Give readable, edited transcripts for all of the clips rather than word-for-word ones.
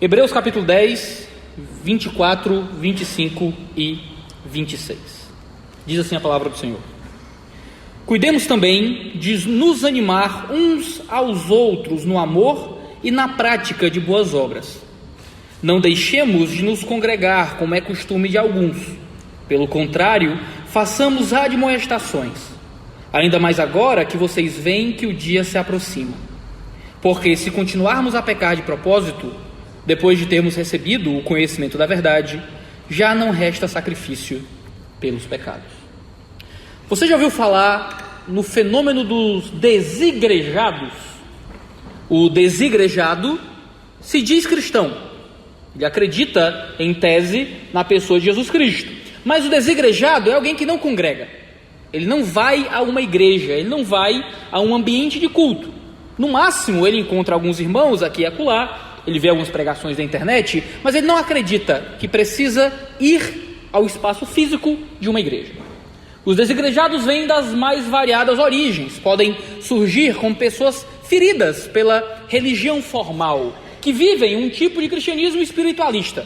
Hebreus capítulo 10, 24, 25 e 26. Diz assim a palavra do Senhor: Cuidemos também de nos animar uns aos outros no amor e na prática de boas obras. Não deixemos de nos congregar, como é costume de alguns. Pelo contrário, façamos admoestações, ainda mais agora que vocês veem que o dia se aproxima. Porque se continuarmos a pecar de propósito, depois de termos recebido o conhecimento da verdade, já não resta sacrifício pelos pecados. Você já ouviu falar no fenômeno dos desigrejados? O desigrejado se diz cristão, ele acredita em tese na pessoa de Jesus Cristo, mas o desigrejado é alguém que não congrega, ele não vai a uma igreja, ele não vai a um ambiente de culto. No máximo ele encontra alguns irmãos aqui e acolá, ele vê algumas pregações da internet, mas ele não acredita que precisa ir ao espaço físico de uma igreja. Os desigrejados vêm das mais variadas origens, podem surgir como pessoas feridas pela religião formal, que vivem um tipo de cristianismo espiritualista.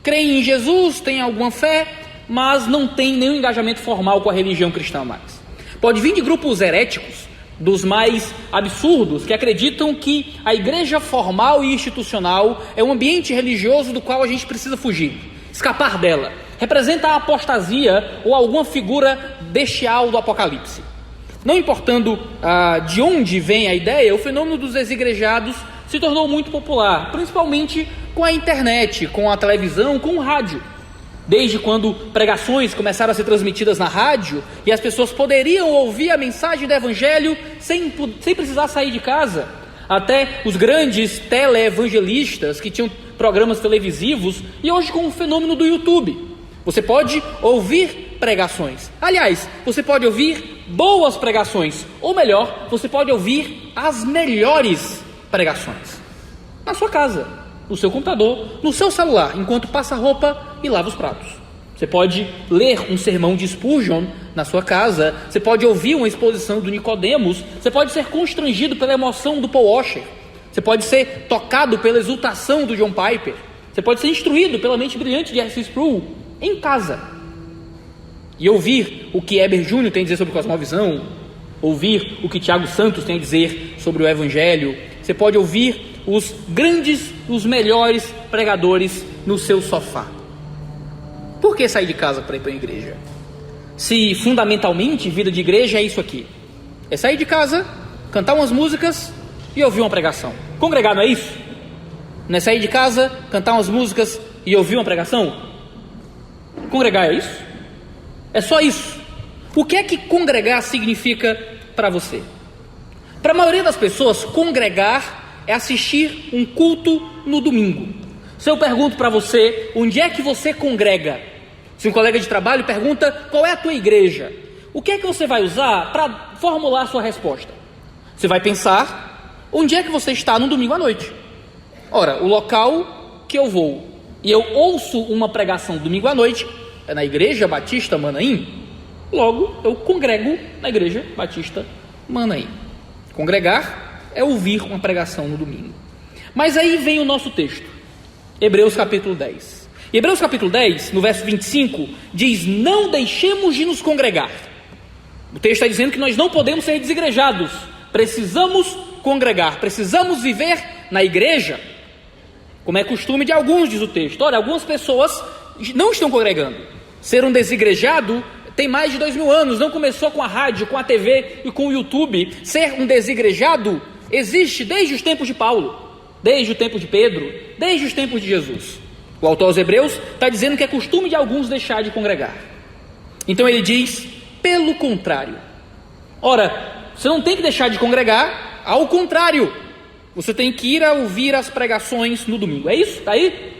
Creem em Jesus, têm alguma fé, mas não têm nenhum engajamento formal com a religião cristã mais. Pode vir de grupos heréticos, dos mais absurdos, que acreditam que a igreja formal e institucional é um ambiente religioso do qual a gente precisa fugir, escapar dela. Representa a apostasia ou alguma figura bestial do Apocalipse. Não importando de onde vem a ideia, o fenômeno dos desigrejados se tornou muito popular, principalmente com a internet, com a televisão, com o rádio. Desde quando pregações começaram a ser transmitidas na rádio e as pessoas poderiam ouvir a mensagem do Evangelho sem precisar sair de casa, até os grandes teleevangelistas que tinham programas televisivos, e hoje com o fenômeno do YouTube. Você pode ouvir pregações. Aliás, você pode ouvir boas pregações, ou melhor, você pode ouvir as melhores pregações na sua casa, no seu computador, no seu celular, enquanto passa roupa e lava os pratos. Você pode ler um sermão de Spurgeon na sua casa, você pode ouvir uma exposição do Nicodemos, você pode ser constrangido pela emoção do Paul Washer, você pode ser tocado pela exultação do John Piper, você pode ser instruído pela mente brilhante de R.C. Sproul em casa, e ouvir o que Heber Júnior tem a dizer sobre cosmovisão, ouvir o que Tiago Santos tem a dizer sobre o Evangelho. Você pode ouvir os grandes, os melhores pregadores no seu sofá. Por que sair de casa para ir para a igreja? Se fundamentalmente vida de igreja é isso aqui: é sair de casa, cantar umas músicas e ouvir uma pregação. Congregar não é isso? Não é sair de casa, cantar umas músicas e ouvir uma pregação? Congregar é isso? É só isso? O que é que congregar significa para você? Para a maioria das pessoas, congregar é assistir um culto no domingo. Se eu pergunto para você, onde é que você congrega? Se um colega de trabalho pergunta, qual é a tua igreja? O que é que você vai usar para formular a sua resposta? Você vai pensar, onde é que você está no domingo à noite? Ora, o local que eu vou e eu ouço uma pregação domingo à noite é na Igreja Batista Manaim. Logo, eu congrego na Igreja Batista Manaim. Congregar é ouvir uma pregação no domingo. Mas aí vem o nosso texto, Hebreus capítulo 10. Hebreus capítulo 10, no verso 25, diz: não deixemos de nos congregar. O texto está dizendo que nós não podemos ser desigrejados, precisamos congregar, precisamos viver na igreja, como é costume de alguns, diz o texto. Olha, algumas pessoas não estão congregando. Ser um desigrejado tem mais de 2000 anos, não começou com a rádio, com a TV e com o YouTube. Ser um desigrejado existe desde os tempos de Paulo, desde o tempo de Pedro, desde os tempos de Jesus. O autor aos Hebreus está dizendo que é costume de alguns deixar de congregar. Então ele diz, pelo contrário. Ora, você não tem que deixar de congregar, ao contrário, você tem que ir a ouvir as pregações no domingo. É isso? Está aí?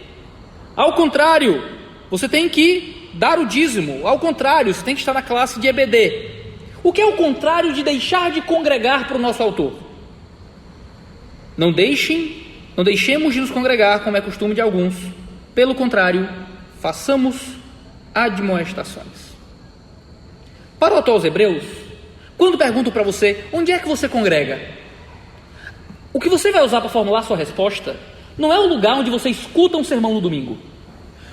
Ao contrário, você tem que dar o dízimo. Ao contrário, você tem que estar na classe de EBD. O que é o contrário de deixar de congregar para o nosso autor? Não deixemos de nos congregar, como é costume de alguns. Pelo contrário, façamos admoestações. Para o autor aos Hebreus, quando pergunto para você, onde é que você congrega? O que você vai usar para formular sua resposta não é o lugar onde você escuta um sermão no domingo.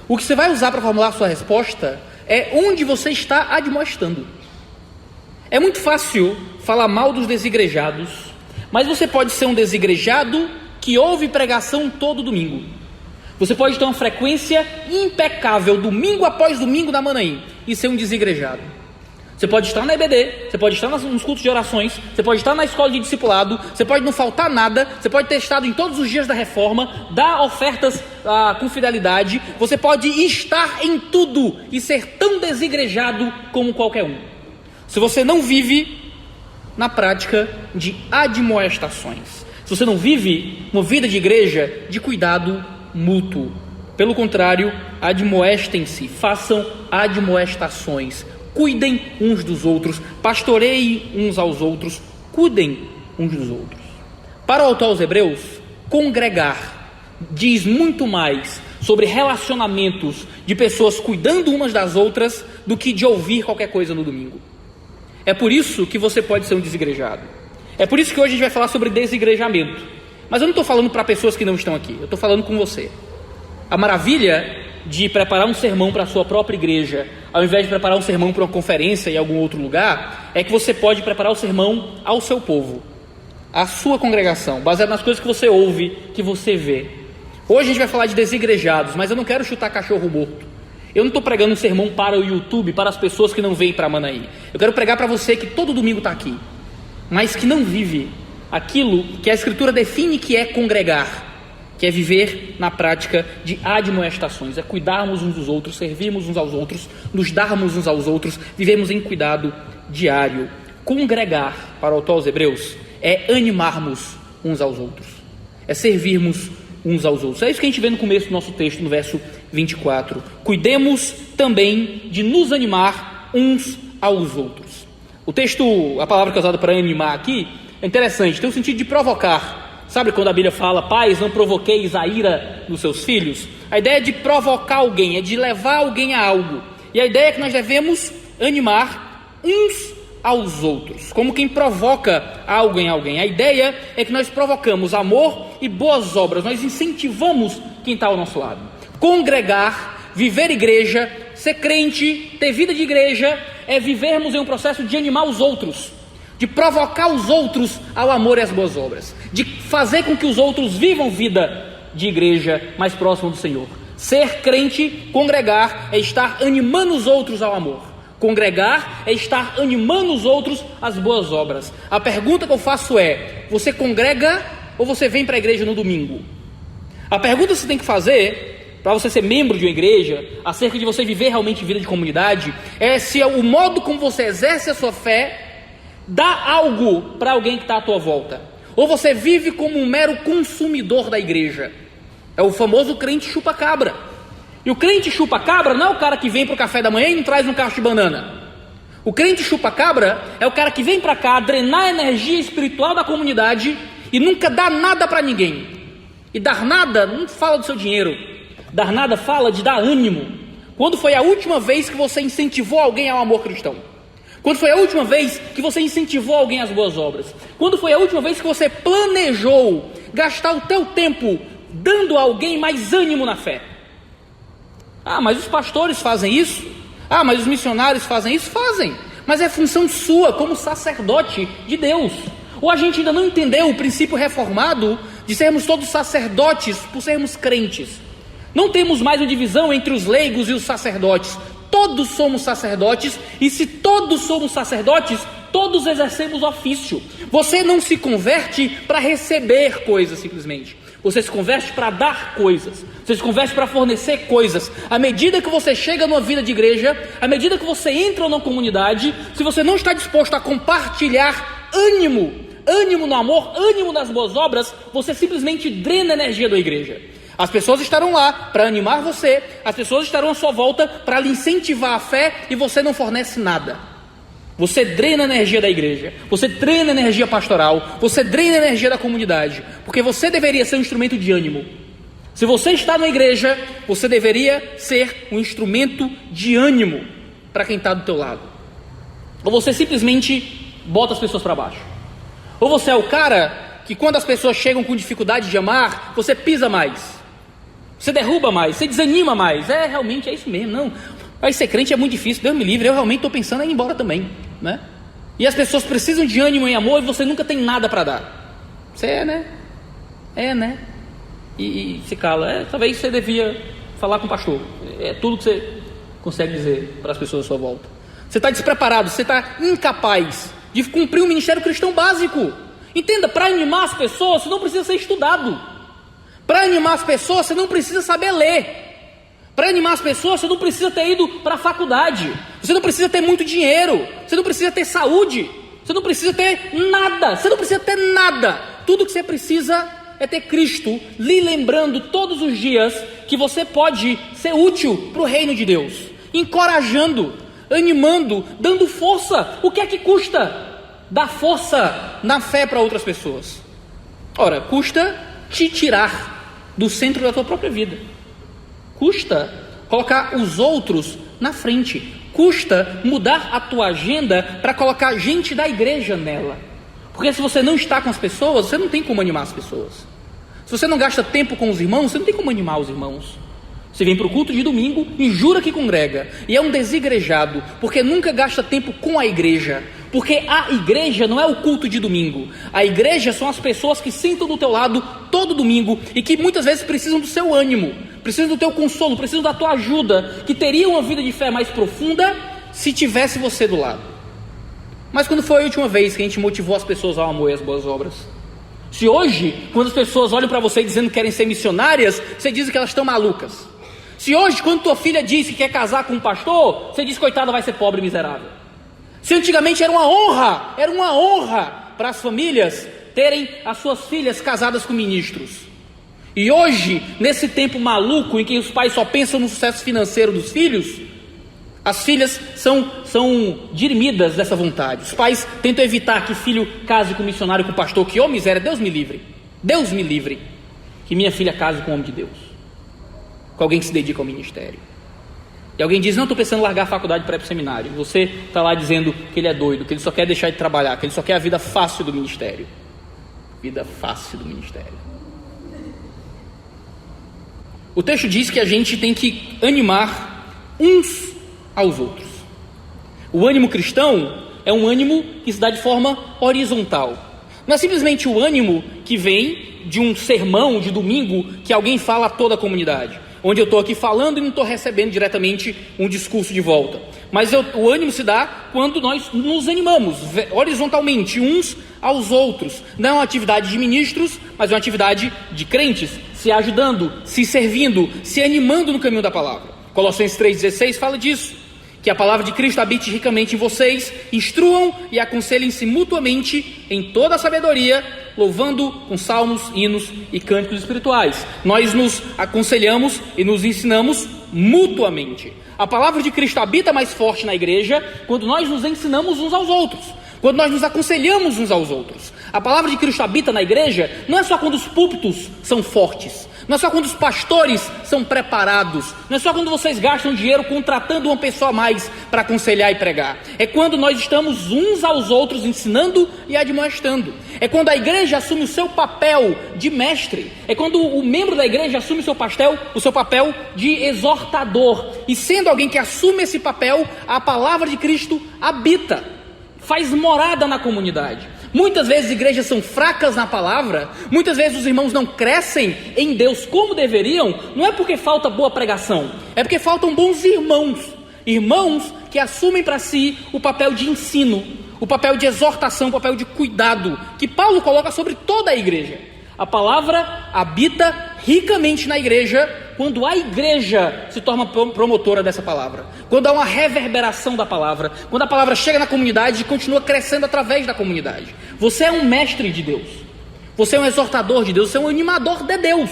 O que você vai usar para formular a sua resposta é onde você está admoestando. É muito fácil falar mal dos desigrejados, mas você pode ser um desigrejado que ouve pregação todo domingo. Você pode ter uma frequência impecável, domingo após domingo na Manaim, e ser um desigrejado. Você pode estar na EBD, você pode estar nos cultos de orações, você pode estar na escola de discipulado, você pode não faltar nada, você pode ter estado em todos os dias da reforma, dar ofertas com fidelidade, você pode estar em tudo e ser tão desigrejado como qualquer um. Se você não vive na prática de admoestações, se você não vive uma vida de igreja de cuidado mútuo, pelo contrário, admoestem-se, façam admoestações, cuidem uns dos outros, pastoreiem uns aos outros, cuidem uns dos outros. Para o autor aos Hebreus, congregar diz muito mais sobre relacionamentos de pessoas cuidando umas das outras do que de ouvir qualquer coisa no domingo. É por isso que você pode ser um desigrejado. É por isso que hoje a gente vai falar sobre desigrejamento. Mas eu não estou falando para pessoas que não estão aqui, eu estou falando com você. A maravilha de preparar um sermão para a sua própria igreja, ao invés de preparar um sermão para uma conferência em algum outro lugar, é que você pode preparar o sermão ao seu povo, à sua congregação, baseado nas coisas que você ouve, que você vê. Hoje a gente vai falar de desigrejados, mas eu não quero chutar cachorro morto. Eu não estou pregando um sermão para o YouTube, para as pessoas que não vêm para Manaí. Eu quero pregar para você que todo domingo está aqui, mas que não vive aquilo que a Escritura define que é congregar, que é viver na prática de admoestações, é cuidarmos uns dos outros, servirmos uns aos outros, nos darmos uns aos outros, vivemos em cuidado diário. Congregar, para o autor aos Hebreus, é animarmos uns aos outros, é servirmos uns aos outros. É isso que a gente vê no começo do nosso texto, no verso 24. Cuidemos também de nos animar uns aos outros. O texto, a palavra que é usada para animar aqui, é interessante, tem o sentido de provocar. Sabe quando a Bíblia fala, pais, não provoqueis a ira dos seus filhos? A ideia é de provocar alguém, é de levar alguém a algo. E a ideia é que nós devemos animar uns aos outros, como quem provoca algo em alguém. A ideia é que nós provocamos amor e boas obras, nós incentivamos quem está ao nosso lado. Congregar, viver igreja, ser crente, ter vida de igreja, é vivermos em um processo de animar os outros, de provocar os outros ao amor e às boas obras, de fazer com que os outros vivam vida de igreja mais próxima do Senhor. Ser crente, congregar, é estar animando os outros ao amor. Congregar é estar animando os outros às boas obras. A pergunta que eu faço é, você congrega ou você vem para a igreja no domingo? A pergunta que você tem que fazer, para você ser membro de uma igreja, acerca de você viver realmente vida de comunidade, é se o modo como você exerce a sua fé dá algo para alguém que está à tua volta, ou você vive como um mero consumidor da igreja. É o famoso crente chupa-cabra. E o crente chupa-cabra não é o cara que vem para o café da manhã e não traz um cacho de banana. O crente chupa-cabra é o cara que vem para cá drenar a energia espiritual da comunidade e nunca dá nada para ninguém. E dar nada não fala do seu dinheiro, dar nada fala de dar ânimo. Quando foi a última vez que você incentivou alguém ao amor cristão? Quando foi a última vez que você incentivou alguém às boas obras? Quando foi a última vez que você planejou gastar o teu tempo dando a alguém mais ânimo na fé? Ah, mas os pastores fazem isso? Ah, mas os missionários fazem isso? Fazem, mas é função sua como sacerdote de Deus. Ou a gente ainda não entendeu o princípio reformado de sermos todos sacerdotes por sermos crentes. Não temos mais uma divisão entre os leigos e os sacerdotes. Todos somos sacerdotes, e se todos somos sacerdotes, todos exercemos ofício. Você não se converte para receber coisas simplesmente. Você se converte para dar coisas. Você se converte para fornecer coisas. À medida que você chega numa vida de igreja, à medida que você entra numa comunidade, se você não está disposto a compartilhar ânimo no amor, ânimo nas boas obras, você simplesmente drena a energia da igreja. As pessoas estarão lá para animar você, as pessoas estarão à sua volta para lhe incentivar a fé e você não fornece nada. Você drena a energia da igreja, você drena a energia pastoral, você drena a energia da comunidade, porque você deveria ser um instrumento de ânimo. Se você está na igreja, você deveria ser um instrumento de ânimo para quem está do teu lado. Ou você simplesmente bota as pessoas para baixo. Ou você é o cara que quando as pessoas chegam com dificuldade de amar, você pisa mais, você derruba mais, você desanima mais? Realmente é isso mesmo. Não, vai ser crente é muito difícil, Deus me livre, eu realmente estou pensando em ir embora também, né? E as pessoas precisam de ânimo e amor e você nunca tem nada para dar. Você né? E se cala. Talvez você devia falar com o pastor. É tudo que você consegue dizer para as pessoas à sua volta. Você está despreparado, você está incapaz de cumprir um ministério cristão básico. Entenda, para animar as pessoas, você não precisa ser estudado. Para animar as pessoas, você não precisa saber ler. Para animar as pessoas, você não precisa ter ido para a faculdade. Você não precisa ter muito dinheiro. Você não precisa ter saúde. Você não precisa ter nada. Você não precisa ter nada. Tudo que você precisa é ter Cristo lhe lembrando todos os dias que você pode ser útil para o reino de Deus, encorajando, animando, dando força. O que é que custa dar força na fé para outras pessoas? Ora, custa te tirar do centro da tua própria vida, custa colocar os outros na frente, custa mudar a tua agenda para colocar gente da igreja nela. Porque se você não está com as pessoas, você não tem como animar as pessoas. Se você não gasta tempo com os irmãos, você não tem como animar os irmãos. Você vem para o culto de domingo e jura que congrega, e é um desigrejado, porque nunca gasta tempo com a igreja. Porque a igreja não é o culto de domingo. A igreja são as pessoas que sentam do teu lado todo domingo e que muitas vezes precisam do seu ânimo, precisam do teu consolo, precisam da tua ajuda, que teriam uma vida de fé mais profunda se tivesse você do lado. Mas quando foi a última vez que a gente motivou as pessoas ao amor e às boas obras? Se hoje, quando as pessoas olham para você dizendo que querem ser missionárias, você diz que elas estão malucas. Se hoje, quando tua filha diz que quer casar com um pastor, você diz, coitada, vai ser pobre e miserável. Se antigamente era uma honra para as famílias terem as suas filhas casadas com ministros. E hoje, nesse tempo maluco em que os pais só pensam no sucesso financeiro dos filhos, as filhas são dirimidas dessa vontade. Os pais tentam evitar que filho case com missionário, com pastor, que miséria, Deus me livre, que minha filha case com um homem de Deus, com alguém que se dedica ao ministério. E alguém diz, não, estou pensando em largar a faculdade para ir para o seminário. Você está lá dizendo que ele é doido, que ele só quer deixar de trabalhar, que ele só quer a vida fácil do ministério. Vida fácil do ministério. O texto diz que a gente tem que animar uns aos outros. O ânimo cristão é um ânimo que se dá de forma horizontal. Não é simplesmente o ânimo que vem de um sermão de domingo que alguém fala a toda a comunidade, onde eu estou aqui falando e não estou recebendo diretamente um discurso de volta. Mas o ânimo se dá quando nós nos animamos horizontalmente uns aos outros. Não é uma atividade de ministros, mas é uma atividade de crentes, se ajudando, se servindo, se animando no caminho da palavra. Colossenses 3,16 fala disso, que a palavra de Cristo habite ricamente em vocês, instruam e aconselhem-se mutuamente em toda a sabedoria, louvando com salmos, hinos e cânticos espirituais. Nós nos aconselhamos e nos ensinamos mutuamente. A palavra de Cristo habita mais forte na igreja quando nós nos ensinamos uns aos outros, quando nós nos aconselhamos uns aos outros. A palavra de Cristo habita na igreja não é só quando os púlpitos são fortes, não é só quando os pastores são preparados, não é só quando vocês gastam dinheiro contratando uma pessoa a mais para aconselhar e pregar. É quando nós estamos uns aos outros ensinando e admoestando. É quando a igreja assume o seu papel de mestre. É quando o membro da igreja assume o seu papel de exortador. E sendo alguém que assume esse papel, a palavra de Cristo habita, faz morada na comunidade. Muitas vezes igrejas são fracas na palavra, muitas vezes os irmãos não crescem em Deus como deveriam, não é porque falta boa pregação, é porque faltam bons irmãos que assumem para si o papel de ensino, o papel de exortação, o papel de cuidado, que Paulo coloca sobre toda a igreja. A palavra habita ricamente na igreja quando a igreja se torna promotora dessa palavra, quando há uma reverberação da palavra, quando a palavra chega na comunidade e continua crescendo através da comunidade. Você é um mestre de Deus, você é um exortador de Deus, você é um animador de Deus.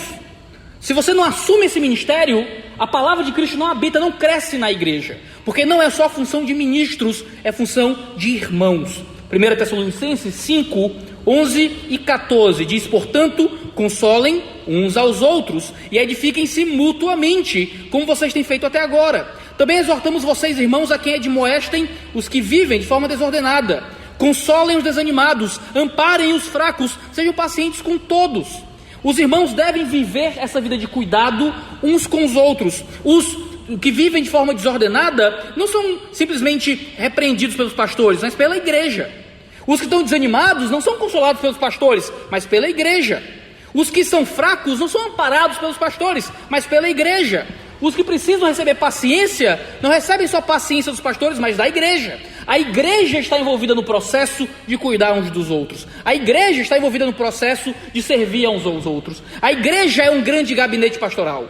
Se você não assume esse ministério, a palavra de Cristo não habita, não cresce na igreja, porque não é só função de ministros, é função de irmãos. 1 Tessalonicenses 5, 11 e 14 diz, portanto, consolem uns aos outros e edifiquem-se mutuamente, como vocês têm feito até agora. Também exortamos vocês, irmãos, a quem admoestem os que vivem de forma desordenada, consolem os desanimados, amparem os fracos, sejam pacientes com todos. Os irmãos devem viver essa vida de cuidado uns com os outros. Os que vivem de forma desordenada não são simplesmente repreendidos pelos pastores, mas pela igreja. Os que estão desanimados não são consolados pelos pastores, mas pela igreja. Os que são fracos não são amparados pelos pastores, mas pela igreja. Os que precisam receber paciência não recebem só paciência dos pastores, mas da igreja. A igreja está envolvida no processo de cuidar uns dos outros. A igreja está envolvida no processo de servir uns aos outros. A igreja é um grande gabinete pastoral.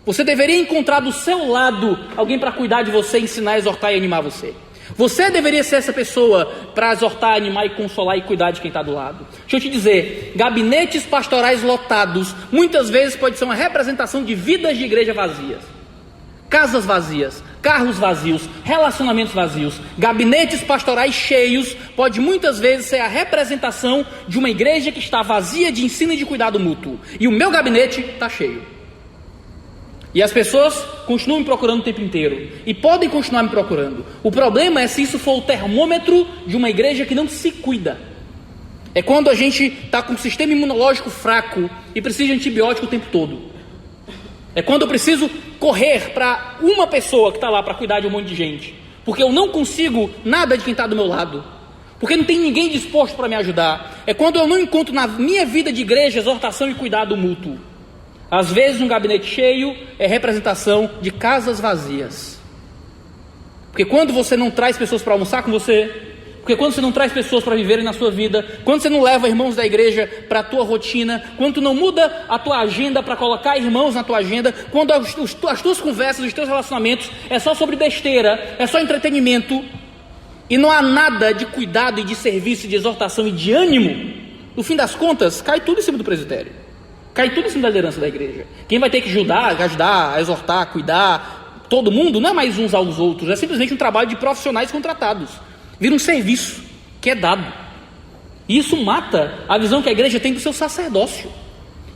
Você deveria encontrar do seu lado alguém para cuidar de você, ensinar, exortar e animar você. Você deveria ser essa pessoa para exortar, animar e consolar e cuidar de quem está do lado. Deixa eu te dizer, gabinetes pastorais lotados muitas vezes pode ser uma representação de vidas de igreja vazias. Casas vazias, carros vazios, relacionamentos vazios. Gabinetes pastorais cheios pode muitas vezes ser a representação de uma igreja que está vazia de ensino e de cuidado mútuo. E o meu gabinete está cheio. E as pessoas continuam me procurando o tempo inteiro. E podem continuar me procurando. O problema é se isso for o termômetro de uma igreja que não se cuida. É quando a gente está com um sistema imunológico fraco e precisa de antibiótico o tempo todo. É quando eu preciso correr para uma pessoa que está lá para cuidar de um monte de gente. Porque eu não consigo nada de quem está do meu lado. Porque não tem ninguém disposto para me ajudar. É quando eu não encontro na minha vida de igreja exortação e cuidado mútuo. Às vezes um gabinete cheio é representação de casas vazias. Porque quando você não traz pessoas para almoçar com você, porque quando você não traz pessoas para viverem na sua vida, quando você não leva irmãos da igreja para a tua rotina, quando tu não muda a tua agenda para colocar irmãos na tua agenda, quando as tuas conversas, os teus relacionamentos é só sobre besteira, é só entretenimento, e não há nada de cuidado e de serviço, de exortação e de ânimo, no fim das contas, cai tudo em cima do presbitério. Cai tudo em cima da liderança da igreja. Quem vai ter que ajudar, exortar, cuidar, todo mundo, não é mais uns aos outros, é simplesmente um trabalho de profissionais contratados. Vira um serviço que é dado. E isso mata a visão que a igreja tem do seu sacerdócio.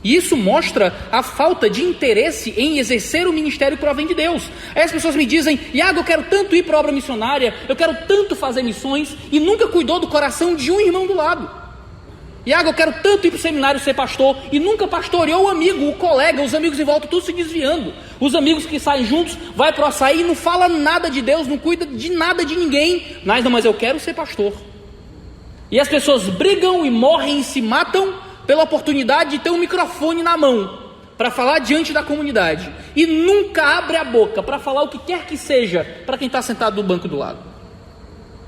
E isso mostra a falta de interesse em exercer o ministério que provém de Deus. Aí as pessoas me dizem: Iago, eu quero tanto ir para a obra missionária, eu quero tanto fazer missões, e nunca cuidou do coração de um irmão do lado. Iago, eu quero tanto ir para o seminário ser pastor, e nunca pastoreou o amigo, o colega, os amigos em volta, tudo se desviando. Os amigos que saem juntos, vai para o açaí e não fala nada de Deus, não cuida de nada de ninguém. Mas eu quero ser pastor. E as pessoas brigam e morrem e se matam pela oportunidade de ter um microfone na mão, para falar diante da comunidade. E nunca abre a boca para falar o que quer que seja para quem está sentado no banco do lado.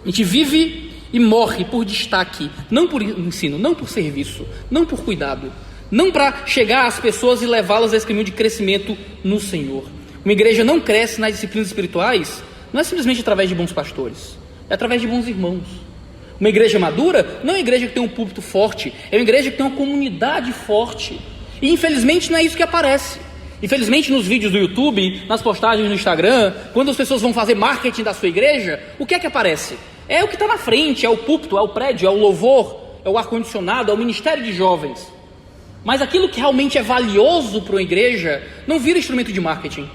A gente vive e morre por destaque, não por ensino, não por serviço, não por cuidado, não para chegar às pessoas e levá-las a esse caminho de crescimento no Senhor. Uma igreja não cresce nas disciplinas espirituais, não é simplesmente através de bons pastores, é através de bons irmãos. Uma igreja madura não é uma igreja que tem um púlpito forte, é uma igreja que tem uma comunidade forte. E infelizmente não é isso que aparece. Infelizmente nos vídeos do YouTube, nas postagens no Instagram, quando as pessoas vão fazer marketing da sua igreja, o que é que aparece? É o que está na frente, é o púlpito, é o prédio, é o louvor, é o ar-condicionado, é o ministério de jovens. Mas aquilo que realmente é valioso para uma igreja não vira instrumento de marketing,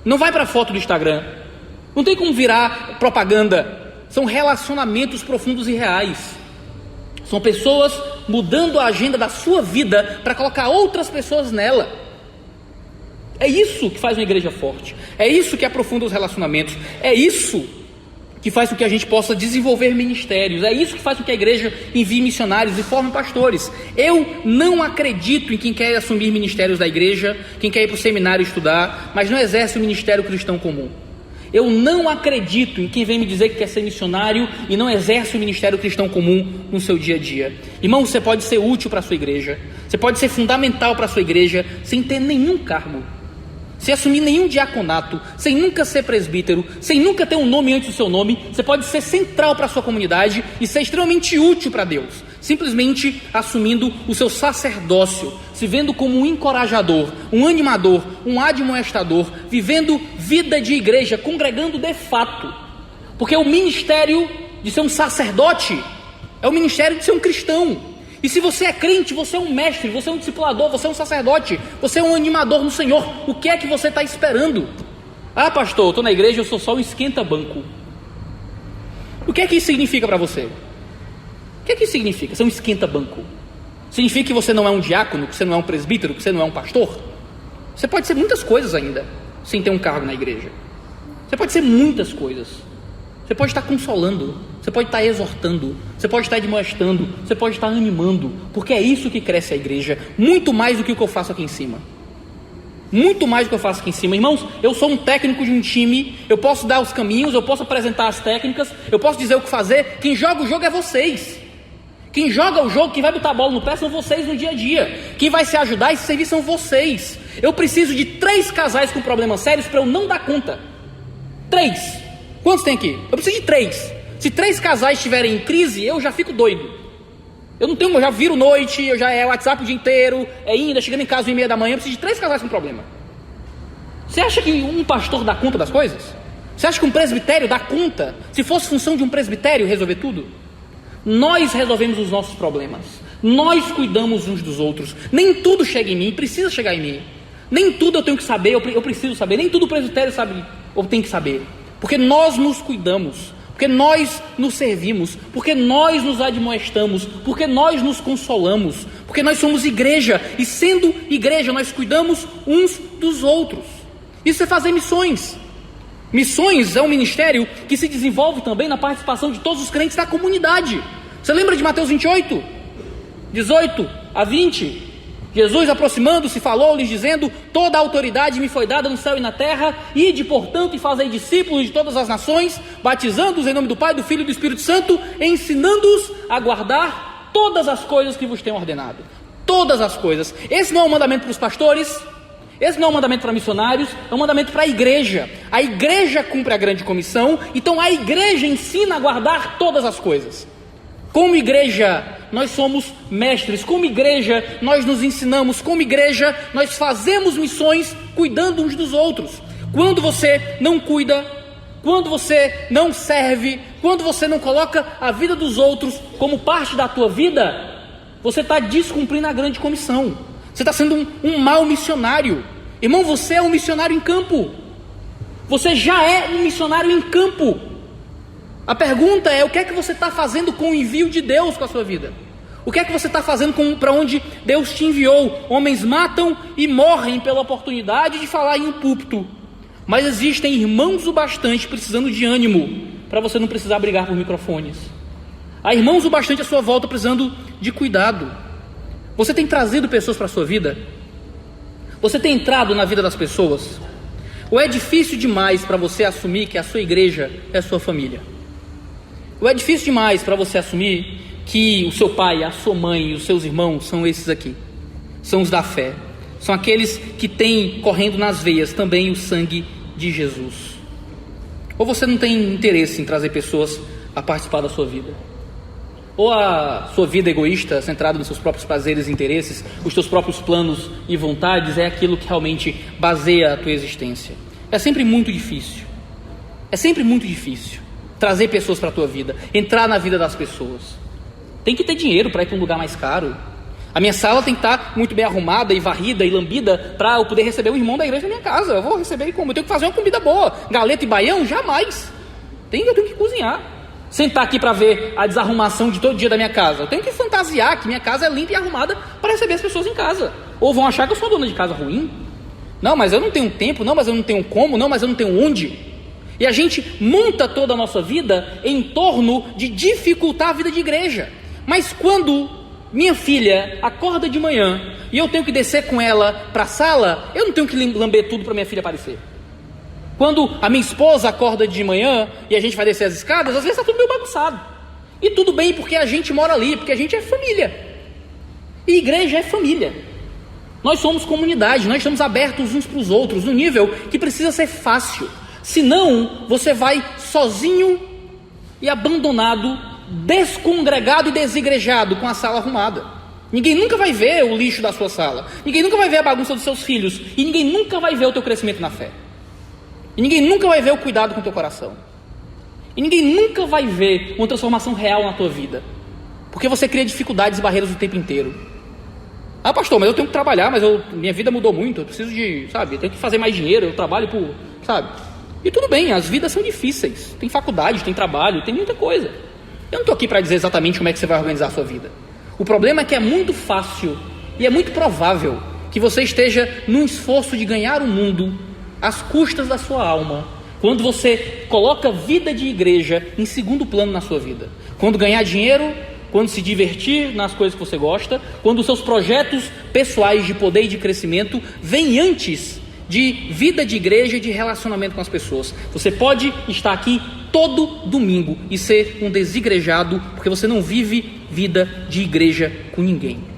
não vai para a foto do Instagram, não tem como virar propaganda. São relacionamentos profundos e reais. São pessoas mudando a agenda da sua vida para colocar outras pessoas nela. É isso que faz uma igreja forte, é isso que aprofunda os relacionamentos, é isso que faz com que a gente possa desenvolver ministérios, é isso que faz com que a igreja envie missionários e forme pastores. Eu não acredito em quem quer assumir ministérios da igreja, quem quer ir para o seminário estudar, mas não exerce o ministério cristão comum. Eu não acredito em quem vem me dizer que quer ser missionário e não exerce o ministério cristão comum no seu dia a dia. Irmão, você pode ser útil para a sua igreja, você pode ser fundamental para a sua igreja sem ter nenhum cargo, sem assumir nenhum diaconato, sem nunca ser presbítero, sem nunca ter um nome antes do seu nome. Você pode ser central para a sua comunidade e ser extremamente útil para Deus, simplesmente assumindo o seu sacerdócio, se vendo como um encorajador, um animador, um admoestador, vivendo vida de igreja, congregando de fato. Porque o ministério de ser um sacerdote é o ministério de ser um cristão. E se você é crente, você é um mestre, você é um discipulador, você é um sacerdote, você é um animador no Senhor. O que é que você está esperando? Ah, pastor, eu estou na igreja, eu sou só um esquenta-banco. O que é que isso significa para você? O que é que isso significa? Ser um esquenta-banco? Significa que você não é um diácono, que você não é um presbítero, que você não é um pastor? Você pode ser muitas coisas ainda, sem ter um cargo na igreja. Você pode ser muitas coisas. Você pode estar consolando, você pode estar exortando, você pode estar admoestando, você pode estar animando, porque é isso que cresce a igreja, muito mais do que o que eu faço aqui em cima. Muito mais do que eu faço aqui em cima. Irmãos, eu sou um técnico de um time, eu posso dar os caminhos, eu posso apresentar as técnicas, eu posso dizer o que fazer. Quem joga o jogo é vocês. Quem joga o jogo, quem vai botar a bola no pé são vocês no dia a dia. Quem vai se ajudar e se servir são vocês. Eu preciso de 3 casais com problemas sérios para eu não dar conta. 3. Quantos tem aqui? Eu preciso de 3. Se 3 casais estiverem em crise, eu já fico doido. Eu já viro noite, eu já é WhatsApp o dia inteiro, ainda chegando em casa 1h30 da manhã, eu preciso de 3 casais com problema. Você acha que um pastor dá conta das coisas? Você acha que um presbitério dá conta? Se fosse função de um presbitério resolver tudo? Nós resolvemos os nossos problemas. Nós cuidamos uns dos outros. Nem tudo chega em mim, precisa chegar em mim. Nem tudo eu tenho que saber, eu preciso saber. Nem tudo o presbitério sabe ou tem que saber. Porque nós nos cuidamos, porque nós nos servimos, porque nós nos admoestamos, porque nós nos consolamos, porque nós somos igreja, e sendo igreja nós cuidamos uns dos outros. Isso é fazer missões. Missões é um ministério que se desenvolve também na participação de todos os crentes da comunidade. Você lembra de Mateus 28, 18 a 20? Jesus, aproximando-se, falou-lhes dizendo: toda a autoridade me foi dada no céu e na terra, ide, portanto, e fazei discípulos de todas as nações, batizando-os em nome do Pai, do Filho e do Espírito Santo, ensinando-os a guardar todas as coisas que vos tenho ordenado. Todas as coisas. Esse não é um mandamento para os pastores, esse não é um mandamento para missionários, é um mandamento para a igreja. A igreja cumpre a grande comissão, então a igreja ensina a guardar todas as coisas. Como igreja, nós somos mestres. Como igreja, nós nos ensinamos. Como igreja, nós fazemos missões cuidando uns dos outros. Quando você não cuida, quando você não serve, quando você não coloca a vida dos outros como parte da tua vida, você está descumprindo a grande comissão. Você está sendo um mau missionário. Irmão, você é um missionário em campo. Você já é um missionário em campo. A pergunta é: o que é que você está fazendo com o envio de Deus com a sua vida? O que é que você está fazendo para onde Deus te enviou? Homens matam e morrem pela oportunidade de falar em um púlpito, mas existem irmãos o bastante precisando de ânimo para você não precisar brigar por microfones. Há irmãos o bastante à sua volta precisando de cuidado. Você tem trazido pessoas para a sua vida? Você tem entrado na vida das pessoas? Ou é difícil demais para você assumir que a sua igreja é a sua família? Ou é difícil demais para você assumir que o seu pai, a sua mãe e os seus irmãos são esses aqui? São os da fé. São aqueles que têm correndo nas veias também o sangue de Jesus. Ou você não tem interesse em trazer pessoas a participar da sua vida? Ou a sua vida egoísta, centrada nos seus próprios prazeres e interesses, os seus próprios planos e vontades, é aquilo que realmente baseia a tua existência? É sempre muito difícil. É sempre muito difícil trazer pessoas para a tua vida, entrar na vida das pessoas. Tem que ter dinheiro para ir para um lugar mais caro. A minha sala tem que estar muito bem arrumada e varrida e lambida para eu poder receber o irmão da igreja na minha casa. Eu vou receber ele como? Eu tenho que fazer uma comida boa. Galeta e baião? Jamais. Eu tenho que cozinhar. Sentar aqui para ver a desarrumação de todo dia da minha casa. Eu tenho que fantasiar que minha casa é limpa e arrumada para receber as pessoas em casa. Ou vão achar que eu sou dona de casa ruim. Não, mas eu não tenho tempo. Não, mas eu não tenho como. Não, mas eu não tenho onde. E a gente monta toda a nossa vida em torno de dificultar a vida de igreja. Mas quando minha filha acorda de manhã e eu tenho que descer com ela para a sala, eu não tenho que lamber tudo para minha filha aparecer. Quando a minha esposa acorda de manhã e a gente vai descer as escadas, às vezes está tudo meio bagunçado. E tudo bem, porque a gente mora ali, porque a gente é família. E igreja é família. Nós somos comunidade, nós estamos abertos uns para os outros, no nível que precisa ser fácil. Senão, você vai sozinho e abandonado, descongregado e desigrejado, com a sala arrumada. Ninguém nunca vai ver o lixo da sua sala. Ninguém nunca vai ver a bagunça dos seus filhos. E ninguém nunca vai ver o teu crescimento na fé. E ninguém nunca vai ver o cuidado com o teu coração. E ninguém nunca vai ver uma transformação real na tua vida. Porque você cria dificuldades e barreiras o tempo inteiro. Ah, pastor, mas eu tenho que trabalhar, mas minha vida mudou muito. Eu preciso de, eu tenho que fazer mais dinheiro, eu trabalho por, E tudo bem, as vidas são difíceis. Tem faculdade, tem trabalho, tem muita coisa. Eu não estou aqui para dizer exatamente como é que você vai organizar a sua vida. O problema é que é muito fácil e é muito provável que você esteja num esforço de ganhar o mundo às custas da sua alma, quando você coloca vida de igreja em segundo plano na sua vida. Quando ganhar dinheiro, quando se divertir nas coisas que você gosta, quando os seus projetos pessoais de poder e de crescimento vêm antes de vida de igreja e de relacionamento com as pessoas. Você pode estar aqui todo domingo e ser um desigrejado, porque você não vive vida de igreja com ninguém.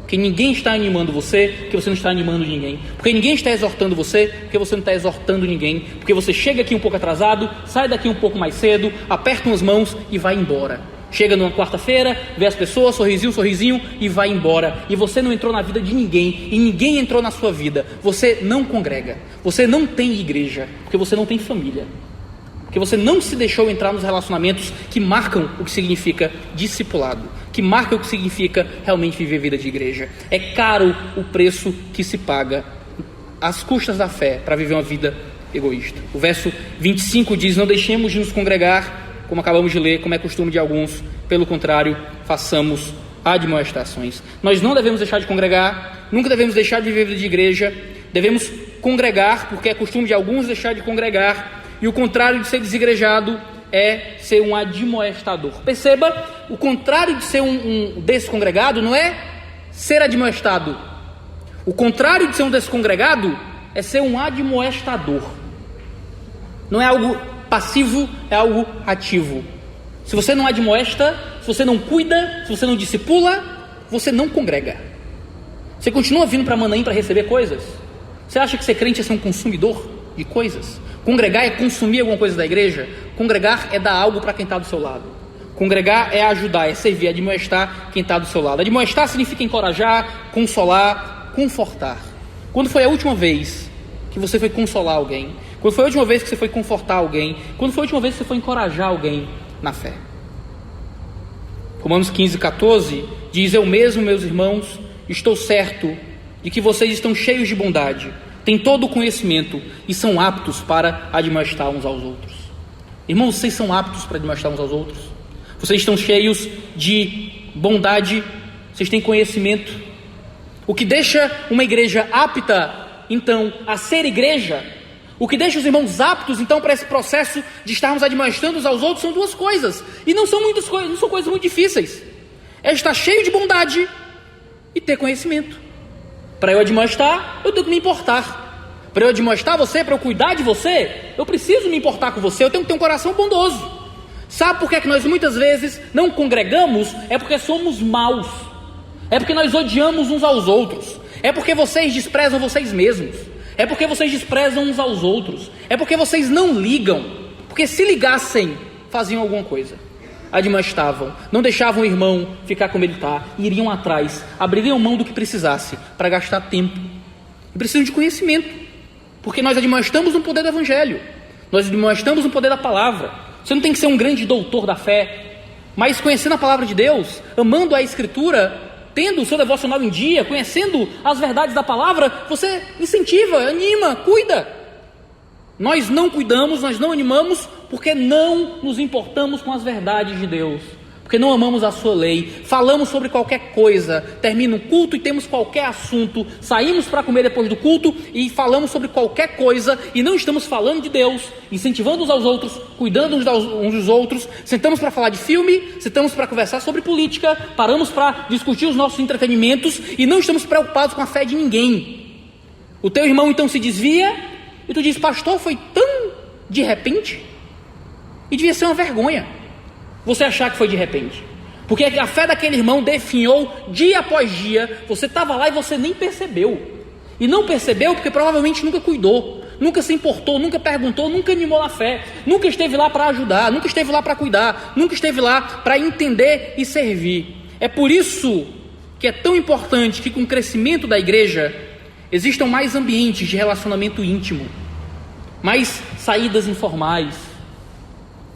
Porque ninguém está animando você, porque você não está animando ninguém. Porque ninguém está exortando você, porque você não está exortando ninguém. Porque você chega aqui um pouco atrasado, sai daqui um pouco mais cedo, aperta umas mãos e vai embora. Chega numa quarta-feira, vê as pessoas, sorrisinho e vai embora. E você não entrou na vida de ninguém, e ninguém entrou na sua vida. Você não congrega, você não tem igreja, porque você não tem família. Porque você não se deixou entrar nos relacionamentos que marcam o que significa discipulado, que marcam o que significa realmente viver vida de igreja. É caro o preço que se paga às custas da fé para viver uma vida egoísta. O verso 25 diz: não deixemos de nos congregar, como acabamos de ler, como é costume de alguns, pelo contrário, façamos admoestações. Nós não devemos deixar de congregar, nunca devemos deixar de viver vida de igreja, devemos congregar, porque é costume de alguns deixar de congregar, e o contrário de ser desigrejado é ser um admoestador. Perceba, o contrário de ser um descongregado não é ser admoestado. O contrário de ser um descongregado é ser um admoestador. Não é algo passivo, é algo ativo. Se você não admoesta, se você não cuida, se você não discipula, você não congrega. Você continua vindo para Manaim para receber coisas? Você acha que ser crente é ser um consumidor de coisas? Congregar é consumir alguma coisa da igreja? Congregar é dar algo para quem está do seu lado. Congregar é ajudar, é servir, é admoestar quem está do seu lado. Admoestar significa encorajar, consolar, confortar. Quando foi a última vez que você foi consolar alguém? Quando foi a última vez que você foi confortar alguém? Quando foi a última vez que você foi encorajar alguém na fé? Romanos 15:14 diz: eu mesmo, meus irmãos, estou certo de que vocês estão cheios de bondade, têm todo o conhecimento e são aptos para admoestar uns aos outros. Irmãos, vocês são aptos para admoestar uns aos outros? Vocês estão cheios de bondade? Vocês têm conhecimento? O que deixa uma igreja apta, então, a ser igreja, o que deixa os irmãos aptos, então, para esse processo de estarmos admoestando uns aos outros, são duas coisas. E não são muitas coisas, não são coisas muito difíceis. É estar cheio de bondade e ter conhecimento. Para eu admoestar, eu tenho que me importar. Para eu admoestar você, para eu cuidar de você, eu preciso me importar com você, eu tenho que ter um coração bondoso. Sabe por que nós muitas vezes não congregamos? É porque somos maus. É porque nós odiamos uns aos outros. É porque vocês desprezam vocês mesmos. É porque vocês desprezam uns aos outros. É porque vocês não ligam. Porque se ligassem, faziam alguma coisa. Admoestavam, não deixavam o irmão ficar como ele está, iriam atrás, abririam mão do que precisasse para gastar tempo. E precisam de conhecimento, porque nós admoestamos no poder do evangelho, nós admoestamos no poder da palavra. Você não tem que ser um grande doutor da fé, mas conhecendo a palavra de Deus, amando a escritura, tendo o seu devocional em dia, conhecendo as verdades da palavra, você incentiva, anima, cuida. Nós não cuidamos, nós não animamos, porque não nos importamos com as verdades de Deus, porque não amamos a sua lei, falamos sobre qualquer coisa, termina o culto e temos qualquer assunto, saímos para comer depois do culto e falamos sobre qualquer coisa, e não estamos falando de Deus, incentivando uns aos outros, cuidando uns dos outros, sentamos para falar de filme, sentamos para conversar sobre política, paramos para discutir os nossos entretenimentos, e não estamos preocupados com a fé de ninguém. O teu irmão então se desvia, e tu diz: pastor, foi tão de repente? E devia ser uma vergonha você achar que foi de repente, porque a fé daquele irmão definhou dia após dia. Você estava lá e você nem percebeu, e não percebeu porque provavelmente nunca cuidou, nunca se importou, nunca perguntou, nunca animou na fé, nunca esteve lá para ajudar, nunca esteve lá para cuidar, nunca esteve lá para entender e servir. É por isso que é tão importante que com o crescimento da igreja existam mais ambientes de relacionamento íntimo, mais saídas informais,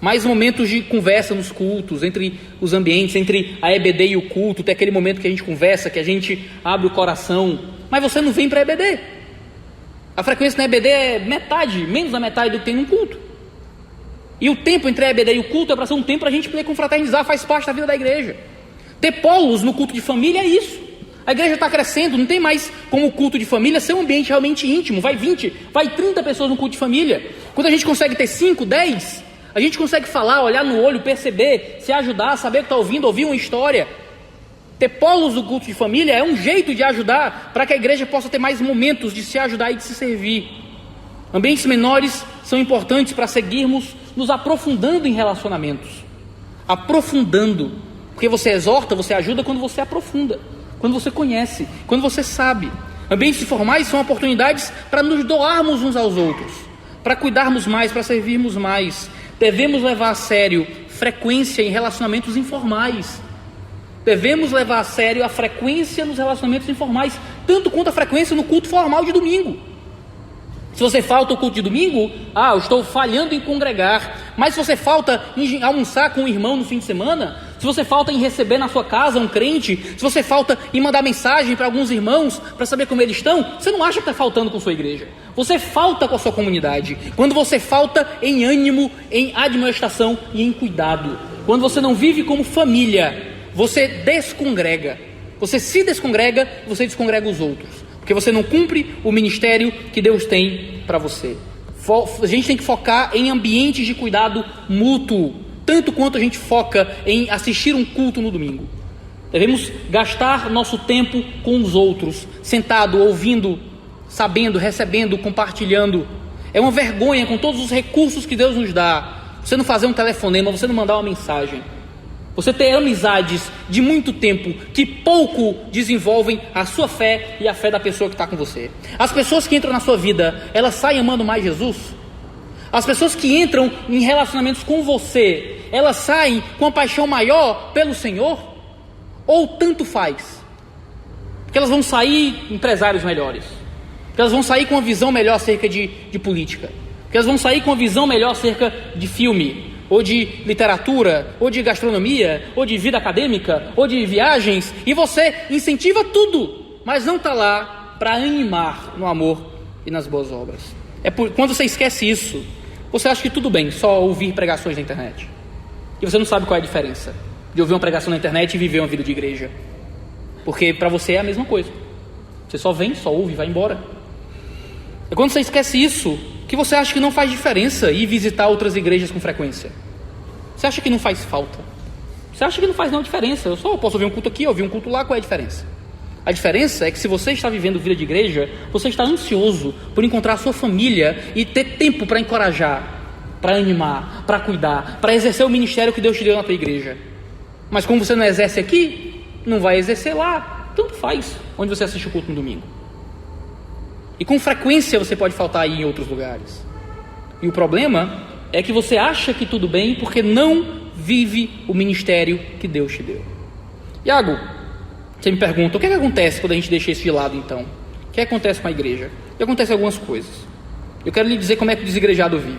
mais momentos de conversa nos cultos, entre os ambientes, entre a EBD e o culto, tem aquele momento que a gente conversa, que a gente abre o coração, mas você não vem para a EBD. A frequência na EBD é metade, menos da metade do que tem num culto. E o tempo entre a EBD e o culto é para ser um tempo para a gente poder confraternizar, faz parte da vida da igreja. Ter polos no culto de família é isso. A igreja está crescendo, não tem mais como o culto de família ser um ambiente realmente íntimo. Vai 20, vai 30 pessoas no culto de família. Quando a gente consegue ter 5, 10, a gente consegue falar, olhar no olho, perceber, se ajudar, saber o que está ouvindo, ouvir uma história. Ter polos no culto de família é um jeito de ajudar para que a igreja possa ter mais momentos de se ajudar e de se servir. Ambientes menores são importantes para seguirmos nos aprofundando em relacionamentos. Aprofundando. Porque você exorta, você ajuda quando você aprofunda, quando você conhece, quando você sabe. Ambientes informais são oportunidades para nos doarmos uns aos outros, para cuidarmos mais, para servirmos mais. Devemos levar a sério frequência em relacionamentos informais. Devemos levar a sério a frequência nos relacionamentos informais, tanto quanto a frequência no culto formal de domingo. Se você falta o culto de domingo, eu estou falhando em congregar. Mas se você falta em almoçar com um irmão no fim de semana, se você falta em receber na sua casa um crente, se você falta em mandar mensagem para alguns irmãos para saber como eles estão, você não acha que está faltando com sua igreja. Você falta com a sua comunidade. Quando você falta em ânimo, em admoestação e em cuidado. Quando você não vive como família, você descongrega. Você se descongrega, você descongrega os outros. Porque você não cumpre o ministério que Deus tem para você. A gente tem que focar em ambientes de cuidado mútuo, tanto quanto a gente foca em assistir um culto no domingo. Devemos gastar nosso tempo com os outros, sentado, ouvindo, sabendo, recebendo, compartilhando. É uma vergonha com todos os recursos que Deus nos dá, você não fazer um telefonema, você não mandar uma mensagem. Você ter amizades de muito tempo que pouco desenvolvem a sua fé e a fé da pessoa que está com você. As pessoas que entram na sua vida, elas saem amando mais Jesus? As pessoas que entram em relacionamentos com você, elas saem com a paixão maior pelo Senhor? Ou tanto faz? Porque elas vão sair empresários melhores, porque elas vão sair com uma visão melhor acerca de política, porque elas vão sair com uma visão melhor acerca de filme, ou de literatura, ou de gastronomia, ou de vida acadêmica, ou de viagens, e você incentiva tudo, mas não está lá para animar no amor e nas boas obras. Quando você esquece isso, você acha que tudo bem só ouvir pregações na internet, e você não sabe qual é a diferença de ouvir uma pregação na internet e viver uma vida de igreja, porque para você é a mesma coisa. Você só vem, só ouve e vai embora. É quando você esquece isso que você acha que não faz diferença ir visitar outras igrejas com frequência. Você acha que não faz falta. Você acha que não faz nenhuma diferença. Eu só posso ouvir um culto aqui, ouvir um culto lá, qual é a diferença? A diferença é que se você está vivendo vida de igreja, você está ansioso por encontrar a sua família e ter tempo para encorajar, para animar, para cuidar, para exercer o ministério que Deus te deu na tua igreja. Mas como você não exerce aqui, não vai exercer lá. Tanto faz onde você assiste o culto no domingo. E com frequência você pode faltar aí em outros lugares. E o problema é que você acha que tudo bem porque não vive o ministério que Deus te deu. Iago, você me pergunta, o que é que acontece quando a gente deixa isso de lado então? O que acontece com a igreja? E acontece algumas coisas. Eu quero lhe dizer como é que o desigrejado vive.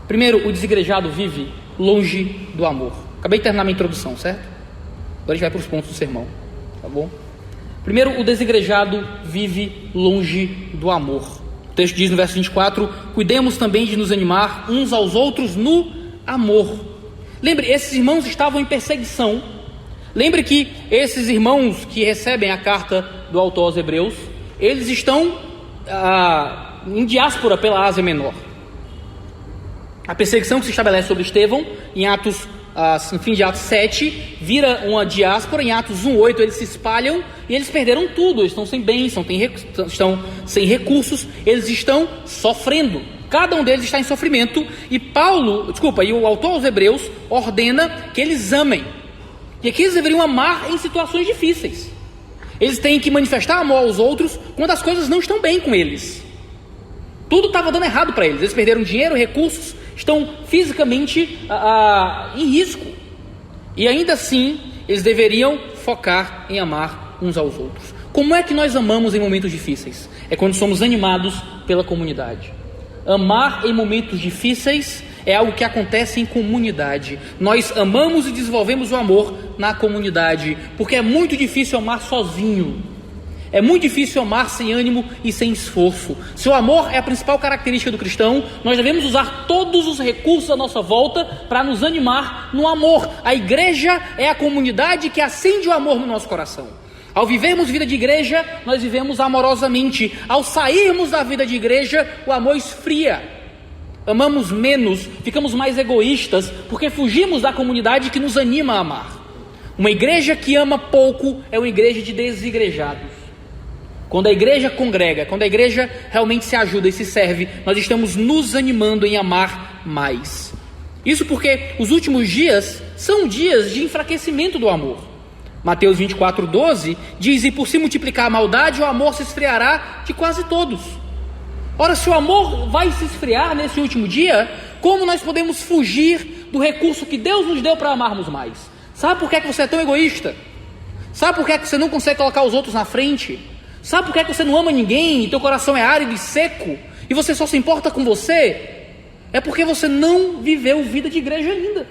Primeiro, o desigrejado vive longe do amor. Acabei de terminar minha introdução, certo? Agora a gente vai para os pontos do sermão, tá bom? Primeiro, o desigrejado vive longe do amor. O texto diz no verso 24, cuidemos também de nos animar uns aos outros no amor. Lembre, esses irmãos estavam em perseguição. Lembre que esses irmãos que recebem a carta do autor aos Hebreus, eles estão em diáspora pela Ásia Menor. A perseguição que se estabelece sobre Estevão, em no fim de Atos 7, vira uma diáspora. Em Atos 1:8 eles se espalham e eles perderam tudo, eles estão sem bênção, estão sem recursos, eles estão sofrendo, cada um deles está em sofrimento, e o autor aos Hebreus ordena que eles amem, e aqui eles deveriam amar em situações difíceis, eles têm que manifestar amor aos outros quando as coisas não estão bem com eles, tudo estava dando errado para eles, eles perderam dinheiro, recursos, estão fisicamente em risco, e ainda assim eles deveriam focar em amar uns aos outros. Como é que nós amamos em momentos difíceis? É quando somos animados pela comunidade. Amar em momentos difíceis é algo que acontece em comunidade. Nós amamos e desenvolvemos o amor na comunidade, porque é muito difícil amar sozinho. É muito difícil amar sem ânimo e sem esforço. Se o amor é a principal característica do cristão, nós devemos usar todos os recursos à nossa volta para nos animar no amor. A igreja é a comunidade que acende o amor no nosso coração. Ao vivermos vida de igreja, nós vivemos amorosamente. Ao sairmos da vida de igreja, o amor esfria. Amamos menos, ficamos mais egoístas, porque fugimos da comunidade que nos anima a amar. Uma igreja que ama pouco é uma igreja de desigrejados. Quando a igreja congrega, quando a igreja realmente se ajuda e se serve, nós estamos nos animando em amar mais. Isso porque os últimos dias são dias de enfraquecimento do amor. Mateus 24:12 diz: e por se multiplicar a maldade, o amor se esfriará de quase todos. Ora, se o amor vai se esfriar nesse último dia, como nós podemos fugir do recurso que Deus nos deu para amarmos mais? Sabe por que você é tão egoísta? Sabe por que você não consegue colocar os outros na frente? Sabe por que você não ama ninguém e teu coração é árido e seco e você só se importa com você? É porque você não viveu vida de igreja ainda.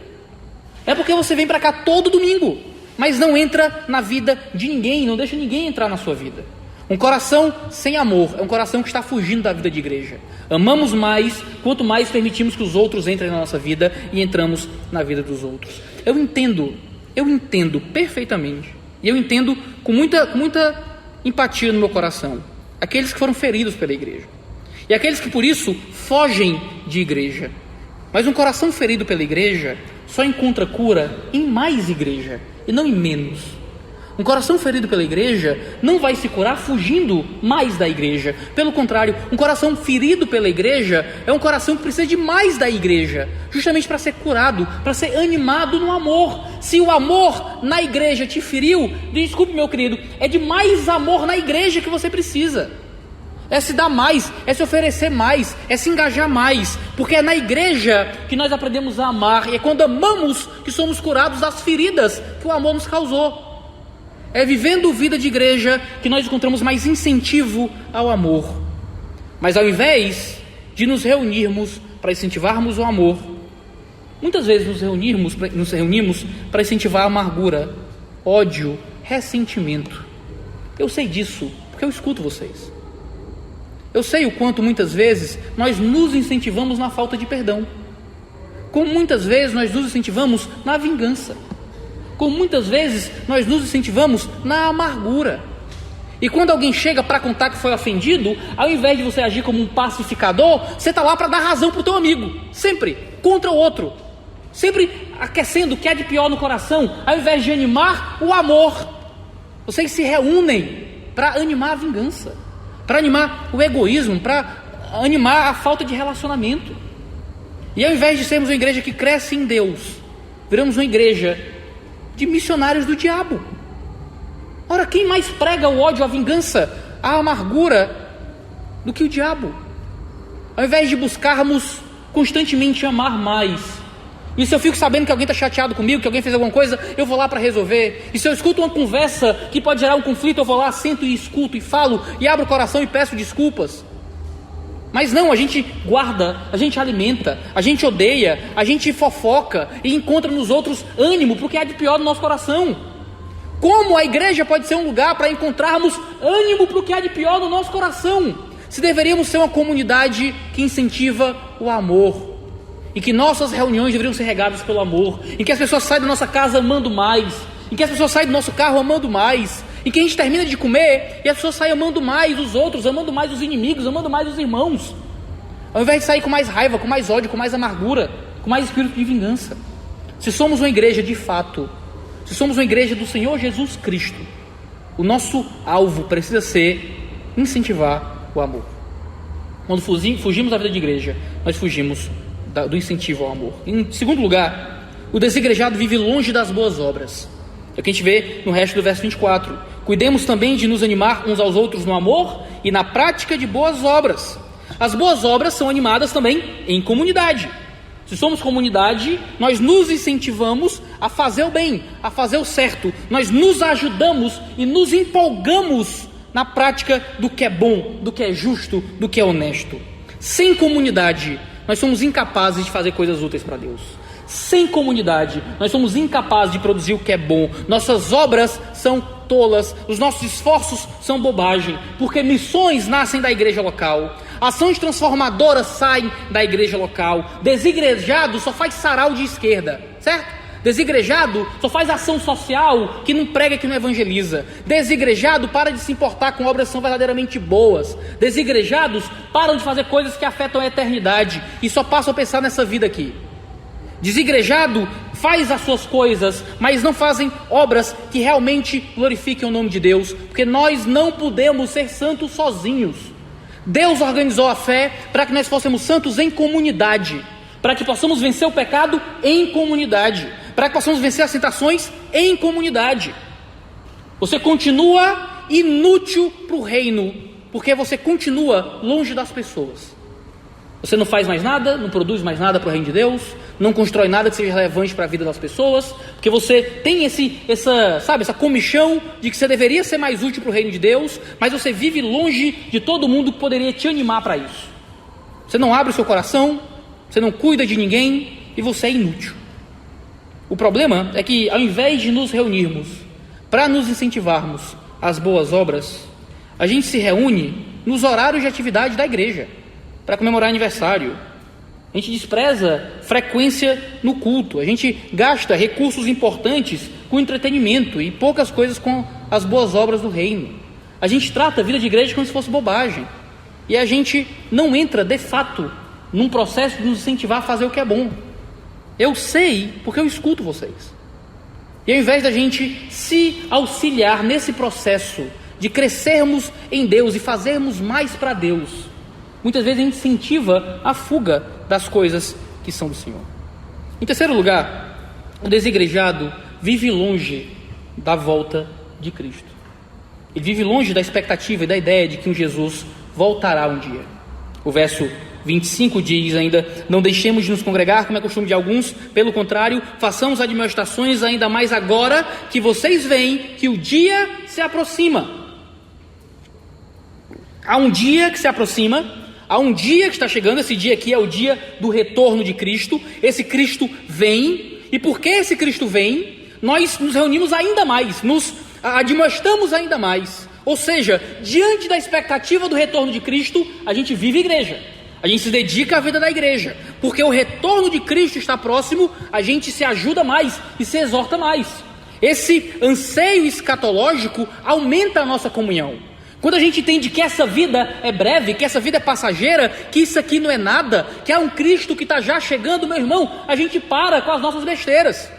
É porque você vem para cá todo domingo, mas não entra na vida de ninguém, não deixa ninguém entrar na sua vida. Um coração sem amor é um coração que está fugindo da vida de igreja. Amamos mais quanto mais permitimos que os outros entrem na nossa vida e entramos na vida dos outros. Eu entendo perfeitamente, e eu entendo com muita empatia no meu coração aqueles que foram feridos pela igreja e aqueles que por isso fogem de igreja. Mas um coração ferido pela igreja só encontra cura em mais igreja e não em menos. Um coração ferido pela igreja não vai se curar fugindo mais da igreja. Pelo contrário, um coração ferido pela igreja é um coração que precisa de mais da igreja, justamente para ser curado, para ser animado no amor. Se o amor na igreja te feriu, desculpe, meu querido, é de mais amor na igreja que você precisa. É se dar mais, é se oferecer mais, é se engajar mais, porque é na igreja que nós aprendemos a amar, e é quando amamos que somos curados das feridas que o amor nos causou. É vivendo vida de igreja que nós encontramos mais incentivo ao amor. Mas ao invés de nos reunirmos para incentivarmos o amor, muitas vezes nos reunimos para incentivar a amargura, ódio, ressentimento. Eu sei disso, porque eu escuto vocês. Eu sei o quanto muitas vezes nós nos incentivamos na falta de perdão. Como muitas vezes nós nos incentivamos na vingança. Como muitas vezes nós nos incentivamos na amargura. E quando alguém chega para contar que foi ofendido, ao invés de você agir como um pacificador, você está lá para dar razão para o teu amigo, sempre contra o outro, sempre aquecendo o que há de pior no coração, ao invés de animar o amor. Vocês se reúnem para animar a vingança, para animar o egoísmo, para animar a falta de relacionamento. E ao invés de sermos uma igreja que cresce em Deus, viramos uma igreja de missionários do diabo. Ora, quem mais prega o ódio, a vingança, a amargura do que o diabo? Ao invés de buscarmos constantemente amar mais, e se eu fico sabendo que alguém está chateado comigo, que alguém fez alguma coisa, eu vou lá para resolver. E se eu escuto uma conversa que pode gerar um conflito, eu vou lá, sento e escuto e falo e abro o coração e peço desculpas. Mas não, a gente guarda, a gente alimenta, a gente odeia, a gente fofoca e encontra nos outros ânimo porque há de pior no nosso coração. Como a igreja pode ser um lugar para encontrarmos ânimo para o que há de pior no nosso coração? Se deveríamos ser uma comunidade que incentiva o amor, e que nossas reuniões deveriam ser regadas pelo amor, em que as pessoas saem da nossa casa amando mais, em que as pessoas saem do nosso carro amando mais, em que a gente termina de comer e as pessoas saem amando mais os outros, amando mais os inimigos, amando mais os irmãos, ao invés de sair com mais raiva, com mais ódio, com mais amargura, com mais espírito de vingança. Se somos uma igreja de fato, se somos uma igreja do Senhor Jesus Cristo, o nosso alvo precisa ser incentivar o amor. Quando fugimos da vida de igreja, nós fugimos do incentivo ao amor. Em segundo lugar, o desigrejado vive longe das boas obras. É o que a gente vê no resto do verso 24. Cuidemos também de nos animar uns aos outros no amor e na prática de boas obras. As boas obras são animadas também em comunidade. Se somos comunidade, nós nos incentivamos a fazer o bem, a fazer o certo. Nós nos ajudamos e nos empolgamos na prática do que é bom, do que é justo, do que é honesto. Sem comunidade, nós somos incapazes de fazer coisas úteis para Deus. Sem comunidade, nós somos incapazes de produzir o que é bom. Nossas obras são tolas, os nossos esforços são bobagem, porque missões nascem da igreja local, ações transformadoras saem da igreja local. Desigrejado só faz sarau de esquerda, certo? Desigrejado só faz ação social que não prega, que não evangeliza. Desigrejado para de se importar com obras que são verdadeiramente boas. Desigrejados param de fazer coisas que afetam a eternidade e só passam a pensar nessa vida aqui. Desigrejado faz as suas coisas, mas não fazem obras que realmente glorifiquem o nome de Deus, porque nós não podemos ser santos sozinhos. Deus organizou a fé para que nós fôssemos santos em comunidade, para que possamos vencer o pecado em comunidade, para que possamos vencer as tentações em comunidade. Você continua inútil para o reino, porque você continua longe das pessoas. Você não faz mais nada, não produz mais nada para o reino de Deus, não constrói nada que seja relevante para a vida das pessoas, porque você tem essa comichão de que você deveria ser mais útil para o reino de Deus, mas você vive longe de todo mundo que poderia te animar para isso. Você não abre o seu coração, você não cuida de ninguém e você é inútil. O problema é que, ao invés de nos reunirmos para nos incentivarmos às boas obras, a gente se reúne nos horários de atividade da igreja para comemorar aniversário. A gente despreza frequência no culto, a gente gasta recursos importantes com entretenimento e poucas coisas com as boas obras do reino. A gente trata a vida de igreja como se fosse bobagem, e a gente não entra de fato num processo de nos incentivar a fazer o que é bom. Eu sei porque eu escuto vocês. E ao invés da gente se auxiliar nesse processo de crescermos em Deus e fazermos mais para Deus, muitas vezes a gente incentiva a fuga das coisas que são do Senhor. Em terceiro lugar, o desigrejado vive longe da volta de Cristo. Ele vive longe da expectativa e da ideia de que um Jesus voltará um dia. O verso 25 diz ainda: não deixemos de nos congregar, como é costume de alguns, pelo contrário, façamos admoestações ainda mais agora que vocês veem que o dia se aproxima. Há um dia que se aproxima, há um dia que está chegando. Esse dia aqui é o dia do retorno de Cristo. Esse Cristo vem, e porque esse Cristo vem, nós nos reunimos ainda mais, nos admoestamos ainda mais. Ou seja, diante da expectativa do retorno de Cristo, a gente vive igreja, a gente se dedica à vida da igreja, porque o retorno de Cristo está próximo, a gente se ajuda mais e se exorta mais. Esse anseio escatológico aumenta a nossa comunhão. Quando a gente entende que essa vida é breve, que essa vida é passageira, que isso aqui não é nada, que há um Cristo que está já chegando, meu irmão, a gente para com as nossas besteiras.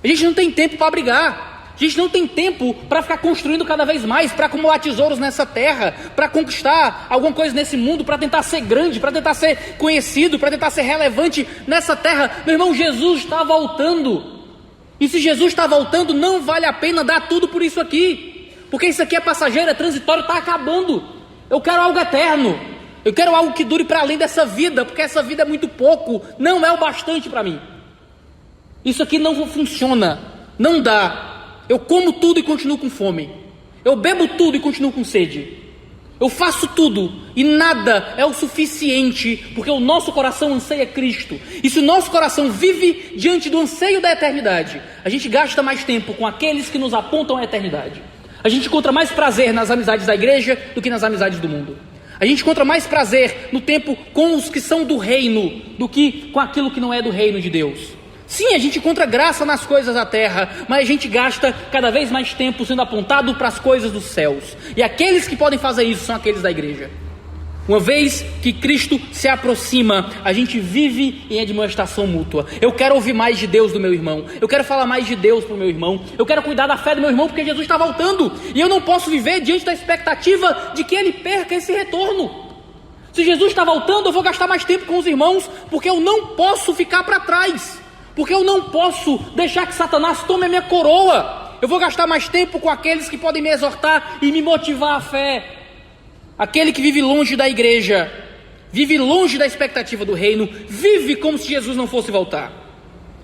A gente não tem tempo para brigar. A gente não tem tempo para ficar construindo cada vez mais, para acumular tesouros nessa terra, para conquistar alguma coisa nesse mundo, para tentar ser grande, para tentar ser conhecido, para tentar ser relevante nessa terra. Meu irmão, Jesus está voltando. E se Jesus está voltando, não vale a pena dar tudo por isso aqui, porque isso aqui é passageiro, é transitório, está acabando. Eu quero algo eterno. Eu quero algo que dure para além dessa vida, porque essa vida é muito pouco, não é o bastante para mim. Isso aqui não funciona, não dá. Eu como tudo e continuo com fome. Eu bebo tudo e continuo com sede. Eu faço tudo e nada é o suficiente, porque o nosso coração anseia Cristo. E se o nosso coração vive diante do anseio da eternidade, a gente gasta mais tempo com aqueles que nos apontam à eternidade. A gente encontra mais prazer nas amizades da igreja do que nas amizades do mundo. A gente encontra mais prazer no tempo com os que são do reino do que com aquilo que não é do reino de Deus. Sim, a gente encontra graça nas coisas da terra, mas a gente gasta cada vez mais tempo sendo apontado para as coisas dos céus. E aqueles que podem fazer isso são aqueles da igreja. Uma vez que Cristo se aproxima, a gente vive em admoestação mútua. Eu quero ouvir mais de Deus do meu irmão. Eu quero falar mais de Deus para o meu irmão. Eu quero cuidar da fé do meu irmão porque Jesus está voltando. E eu não posso viver diante da expectativa de que ele perca esse retorno. Se Jesus está voltando, eu vou gastar mais tempo com os irmãos, porque eu não posso ficar para trás. Porque eu não posso deixar que Satanás tome a minha coroa. Eu vou gastar mais tempo com aqueles que podem me exortar e me motivar à fé. Aquele que vive longe da igreja, vive longe da expectativa do reino, vive como se Jesus não fosse voltar.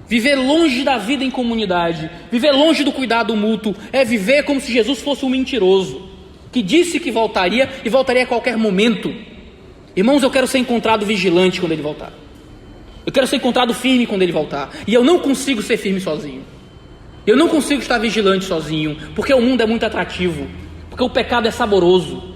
Viver longe da vida em comunidade, viver longe do cuidado mútuo, é viver como se Jesus fosse um mentiroso, que disse que voltaria e voltaria a qualquer momento. Irmãos, eu quero ser encontrado vigilante quando ele voltar. Eu quero ser encontrado firme quando Ele voltar. E eu não consigo ser firme sozinho. Eu não consigo estar vigilante sozinho, porque o mundo é muito atrativo, porque o pecado é saboroso.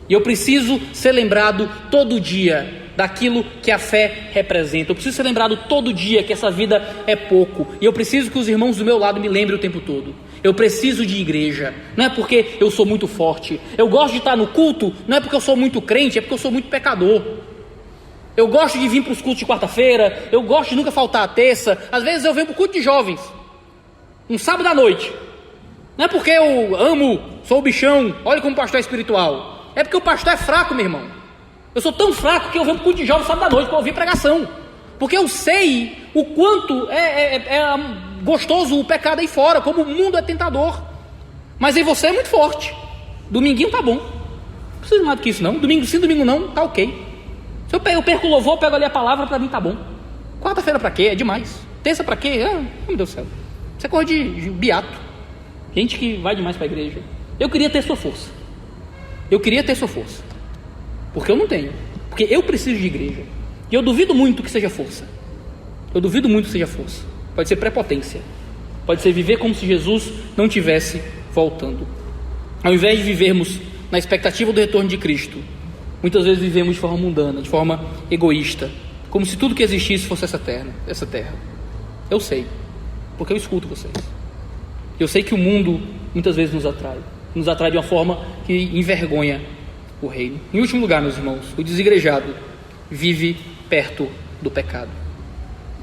E eu preciso ser lembrado todo dia daquilo que a fé representa. Eu preciso ser lembrado todo dia que essa vida é pouco. E eu preciso que os irmãos do meu lado me lembrem o tempo todo. Eu preciso de igreja. Não é porque eu sou muito forte. Eu gosto de estar no culto, não é porque eu sou muito crente, é porque eu sou muito pecador. Eu gosto de vir para os cultos de quarta-feira. Eu gosto de nunca faltar a terça. Às vezes eu venho para o culto de jovens, um sábado à noite. Não é porque eu amo, sou o bichão, olha como o pastor é espiritual. É porque o pastor é fraco, meu irmão. Eu sou tão fraco que eu venho para o culto de jovens sábado à noite para ouvir pregação. Porque eu sei o quanto é gostoso o pecado aí fora, como o mundo é tentador. Mas aí você é muito forte. Dominguinho tá bom. Não precisa mais do que isso não. Domingo sim, domingo não, tá ok. Se eu perco o louvor, eu pego ali a palavra, para mim tá bom. Quarta-feira para quê? É demais. Terça para quê? Meu Deus do céu. Você corre de beato. Gente que vai demais para a igreja. Eu queria ter sua força. Eu queria ter sua força. Porque eu não tenho. Porque eu preciso de igreja. E eu duvido muito que seja força. Eu duvido muito que seja força. Pode ser prepotência. Pode ser viver como se Jesus não tivesse voltando. Ao invés de vivermos na expectativa do retorno de Cristo, muitas vezes vivemos de forma mundana, de forma egoísta, como se tudo que existisse fosse essa terra. Eu sei, porque eu escuto vocês. Eu sei que o mundo muitas vezes nos atrai de uma forma que envergonha o reino. Em último lugar, meus irmãos, o desigrejado vive perto do pecado.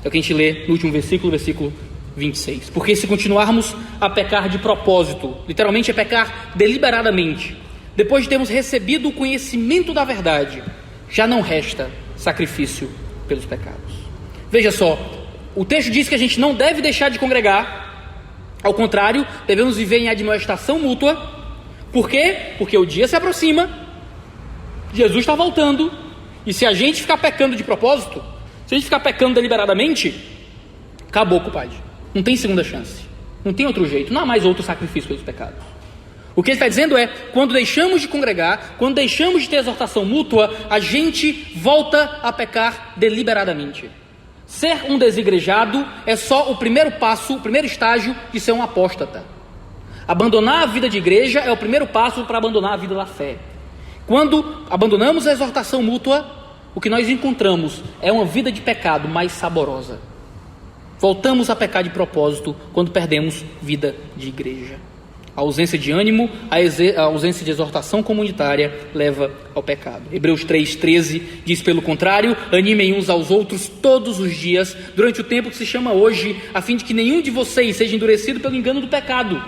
É o que a gente lê no último versículo 26. Porque se continuarmos a pecar de propósito, literalmente é pecar deliberadamente, depois de termos recebido o conhecimento da verdade, já não resta sacrifício pelos pecados. Veja só, o texto diz que a gente não deve deixar de congregar. Ao contrário, devemos viver em admoestação mútua. Por quê? Porque o dia se aproxima, Jesus está voltando, e se a gente ficar pecando de propósito, se a gente ficar pecando deliberadamente, acabou, compadre. Não tem segunda chance, não tem outro jeito, não há mais outro sacrifício pelos pecados. O que ele está dizendo é, quando deixamos de congregar, quando deixamos de ter exortação mútua, a gente volta a pecar deliberadamente. Ser um desigrejado é só o primeiro passo, o primeiro estágio de ser um apóstata. Abandonar a vida de igreja é o primeiro passo para abandonar a vida da fé. Quando abandonamos a exortação mútua, o que nós encontramos é uma vida de pecado mais saborosa. Voltamos a pecar de propósito quando perdemos vida de igreja. A ausência de ânimo, a ausência de exortação comunitária leva ao pecado. Hebreus 3,13 diz, pelo contrário, animem uns aos outros todos os dias, durante o tempo que se chama hoje, a fim de que nenhum de vocês seja endurecido pelo engano do pecado.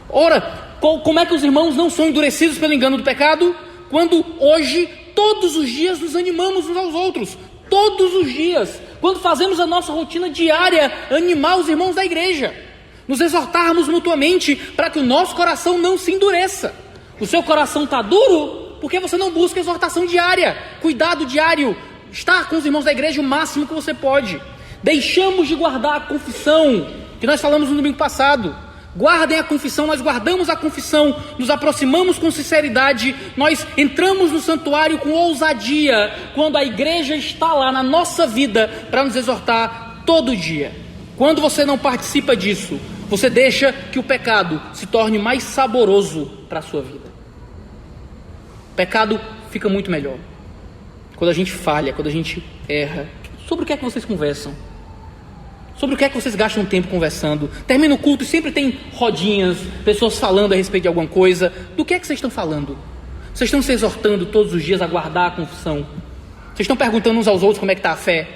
Ora, como é que os irmãos não são endurecidos pelo engano do pecado? Quando hoje, todos os dias, nos animamos uns aos outros. Todos os dias. Quando fazemos a nossa rotina diária, animar os irmãos da igreja. Nos exortarmos mutuamente para que o nosso coração não se endureça. O seu coração está duro porque você não busca exortação diária, cuidado diário, estar com os irmãos da igreja o máximo que você pode. Deixamos de guardar a confissão, que nós falamos no domingo passado. Guardem a confissão, nós guardamos a confissão, nos aproximamos com sinceridade, nós entramos no santuário com ousadia, quando a igreja está lá na nossa vida para nos exortar todo dia. Quando você não participa disso, você deixa que o pecado se torne mais saboroso para a sua vida. O pecado fica muito melhor quando a gente falha, quando a gente erra. Sobre o que é que vocês conversam? Sobre o que é que vocês gastam tempo conversando? Termina o culto e sempre tem rodinhas, pessoas falando a respeito de alguma coisa. Do que é que vocês estão falando? Vocês estão se exortando todos os dias a guardar a confissão? Vocês estão perguntando uns aos outros como é que está a fé?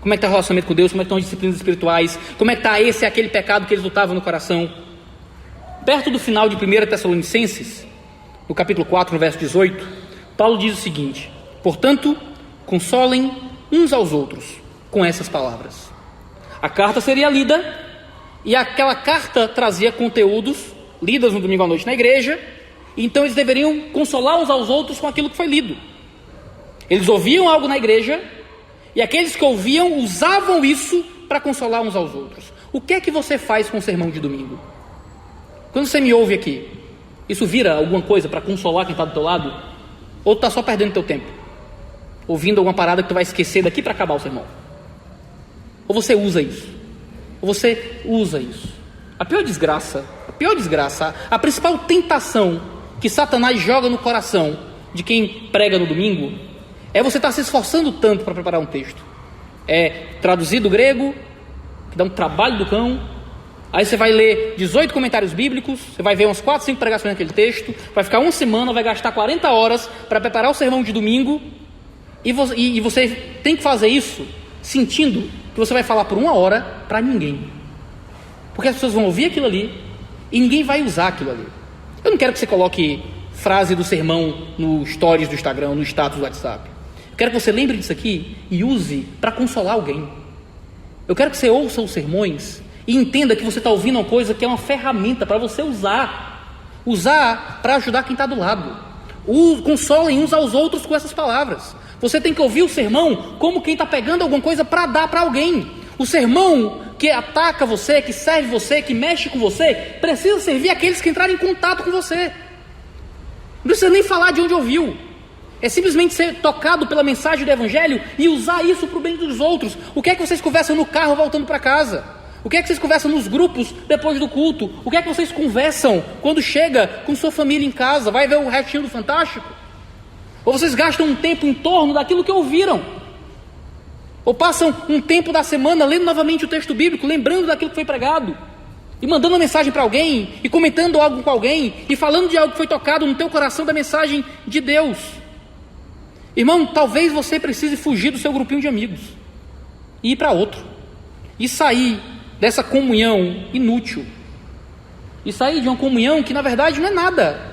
Como é que está o relacionamento com Deus? Como é que estão as disciplinas espirituais? Como é que está esse e aquele pecado que eles lutavam no coração? Perto do final de 1 Tessalonicenses, no capítulo 4, no verso 18, Paulo diz o seguinte: portanto, consolem uns aos outros com essas palavras. A carta seria lida, e aquela carta trazia conteúdos lidos no domingo à noite na igreja, e então eles deveriam consolar uns aos outros com aquilo que foi lido. Eles ouviam algo na igreja, e aqueles que ouviam usavam isso para consolar uns aos outros. O que é que você faz com o sermão de domingo? Quando você me ouve aqui, isso vira alguma coisa para consolar quem está do teu lado? Ou tu está só perdendo teu tempo? Ouvindo alguma parada que tu vai esquecer daqui para acabar o sermão? Ou você usa isso? Ou você usa isso? A pior desgraça, a principal tentação que Satanás joga no coração de quem prega no domingo é você estar se esforçando tanto para preparar um texto. É traduzir do grego, que dá um trabalho do cão. Aí você vai ler 18 comentários bíblicos, você vai ver umas 4, 5 pregações naquele texto, vai ficar uma semana, vai gastar 40 horas para preparar o sermão de domingo, e você tem que fazer isso sentindo que você vai falar por 1 hora para ninguém. Porque as pessoas vão ouvir aquilo ali e ninguém vai usar aquilo ali. Eu não quero que você coloque frase do sermão no stories do Instagram, no status do WhatsApp. Eu quero que você lembre disso aqui e use para consolar alguém. Eu quero que você ouça os sermões e entenda que você está ouvindo uma coisa que é uma ferramenta para você usar para ajudar quem está do lado. Consolem uns aos outros com essas palavras. Você tem que ouvir o sermão como quem está pegando alguma coisa para dar para alguém. O sermão que ataca você, que serve você, que mexe com você, precisa servir aqueles que entrarem em contato com você. Não precisa nem falar de onde ouviu. É simplesmente ser tocado pela mensagem do Evangelho e usar isso para o bem dos outros. O que é que vocês conversam no carro voltando para casa? O que é que vocês conversam nos grupos depois do culto? O que é que vocês conversam quando chega com sua família em casa? Vai ver o restinho do Fantástico? Ou vocês gastam um tempo em torno daquilo que ouviram? Ou passam um tempo da semana lendo novamente o texto bíblico, lembrando daquilo que foi pregado, e mandando uma mensagem para alguém, e comentando algo com alguém, e falando de algo que foi tocado no teu coração da mensagem de Deus? Irmão, talvez você precise fugir do seu grupinho de amigos e ir para outro, e sair dessa comunhão inútil, e sair de uma comunhão que na verdade não é nada.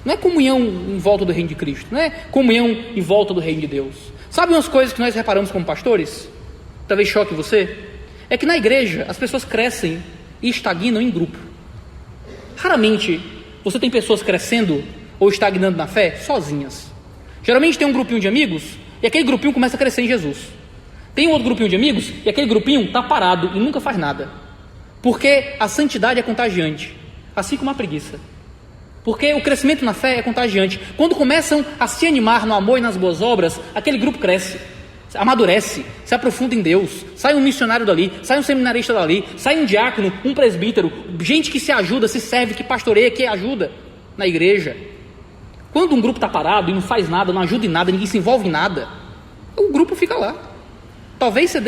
Não é comunhão em volta do reino de Cristo, não é comunhão em volta do reino de Deus. Sabe umas coisas que nós reparamos como pastores? Talvez choque você. É que na igreja as pessoas crescem e estagnam em grupo. Raramente você tem pessoas crescendo ou estagnando na fé sozinhas. Geralmente tem um grupinho de amigos e aquele grupinho começa a crescer em Jesus. Tem um outro grupinho de amigos e aquele grupinho está parado e nunca faz nada. Porque a santidade é contagiante, assim como a preguiça. Porque o crescimento na fé é contagiante. Quando começam a se animar no amor e nas boas obras, aquele grupo cresce, amadurece, se aprofunda em Deus. Sai um missionário dali, sai um seminarista dali, sai um diácono, um presbítero, gente que se ajuda, se serve, que pastoreia, que ajuda na igreja. Quando um grupo está parado e não faz nada, não ajuda em nada, ninguém se envolve em nada, o grupo fica lá. Talvez você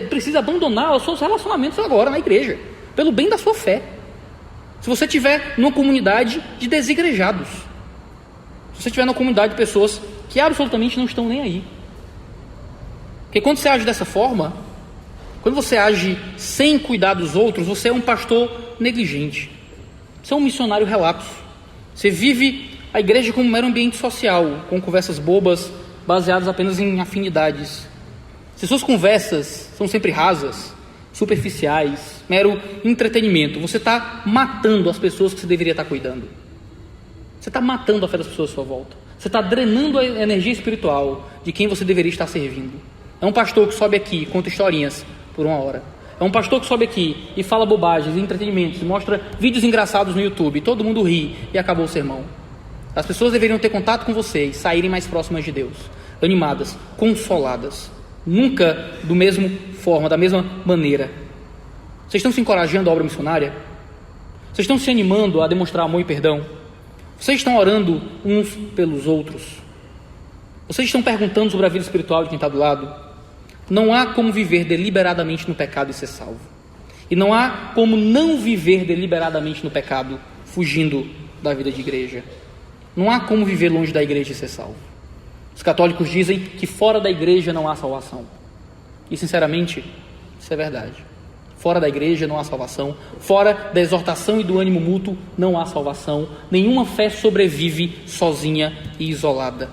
precise abandonar os seus relacionamentos agora na igreja, pelo bem da sua fé. Se você estiver numa comunidade de desigrejados, se você estiver numa comunidade de pessoas que absolutamente não estão nem aí. Porque quando você age dessa forma, quando você age sem cuidar dos outros, você é um pastor negligente. Você é um missionário relapso. Você vive a igreja como um mero ambiente social, com conversas bobas, baseadas apenas em afinidades. Se suas conversas são sempre rasas, superficiais, mero entretenimento, você está matando as pessoas que você deveria estar cuidando. Você está matando a fé das pessoas à sua volta. Você está drenando a energia espiritual de quem você deveria estar servindo. É um pastor que sobe aqui e conta historinhas por 1 hora. É um pastor que sobe aqui e fala bobagens, entretenimentos, e mostra vídeos engraçados no YouTube, todo mundo ri e acabou o sermão. As pessoas deveriam ter contato com você e saírem mais próximas de Deus, animadas, consoladas, nunca da mesma maneira. Vocês estão se encorajando à obra missionária? Vocês estão se animando a demonstrar amor e perdão? Vocês estão orando uns pelos outros? Vocês estão perguntando sobre a vida espiritual de quem está do lado? Não há como viver deliberadamente no pecado e ser salvo. E não há como não viver deliberadamente no pecado, fugindo da vida de igreja. Não há como viver longe da igreja e ser salvo. Os católicos dizem que fora da igreja não há salvação. E sinceramente, isso é verdade. Fora da igreja não há salvação. Fora da exortação e do ânimo mútuo não há salvação. Nenhuma fé sobrevive sozinha e isolada.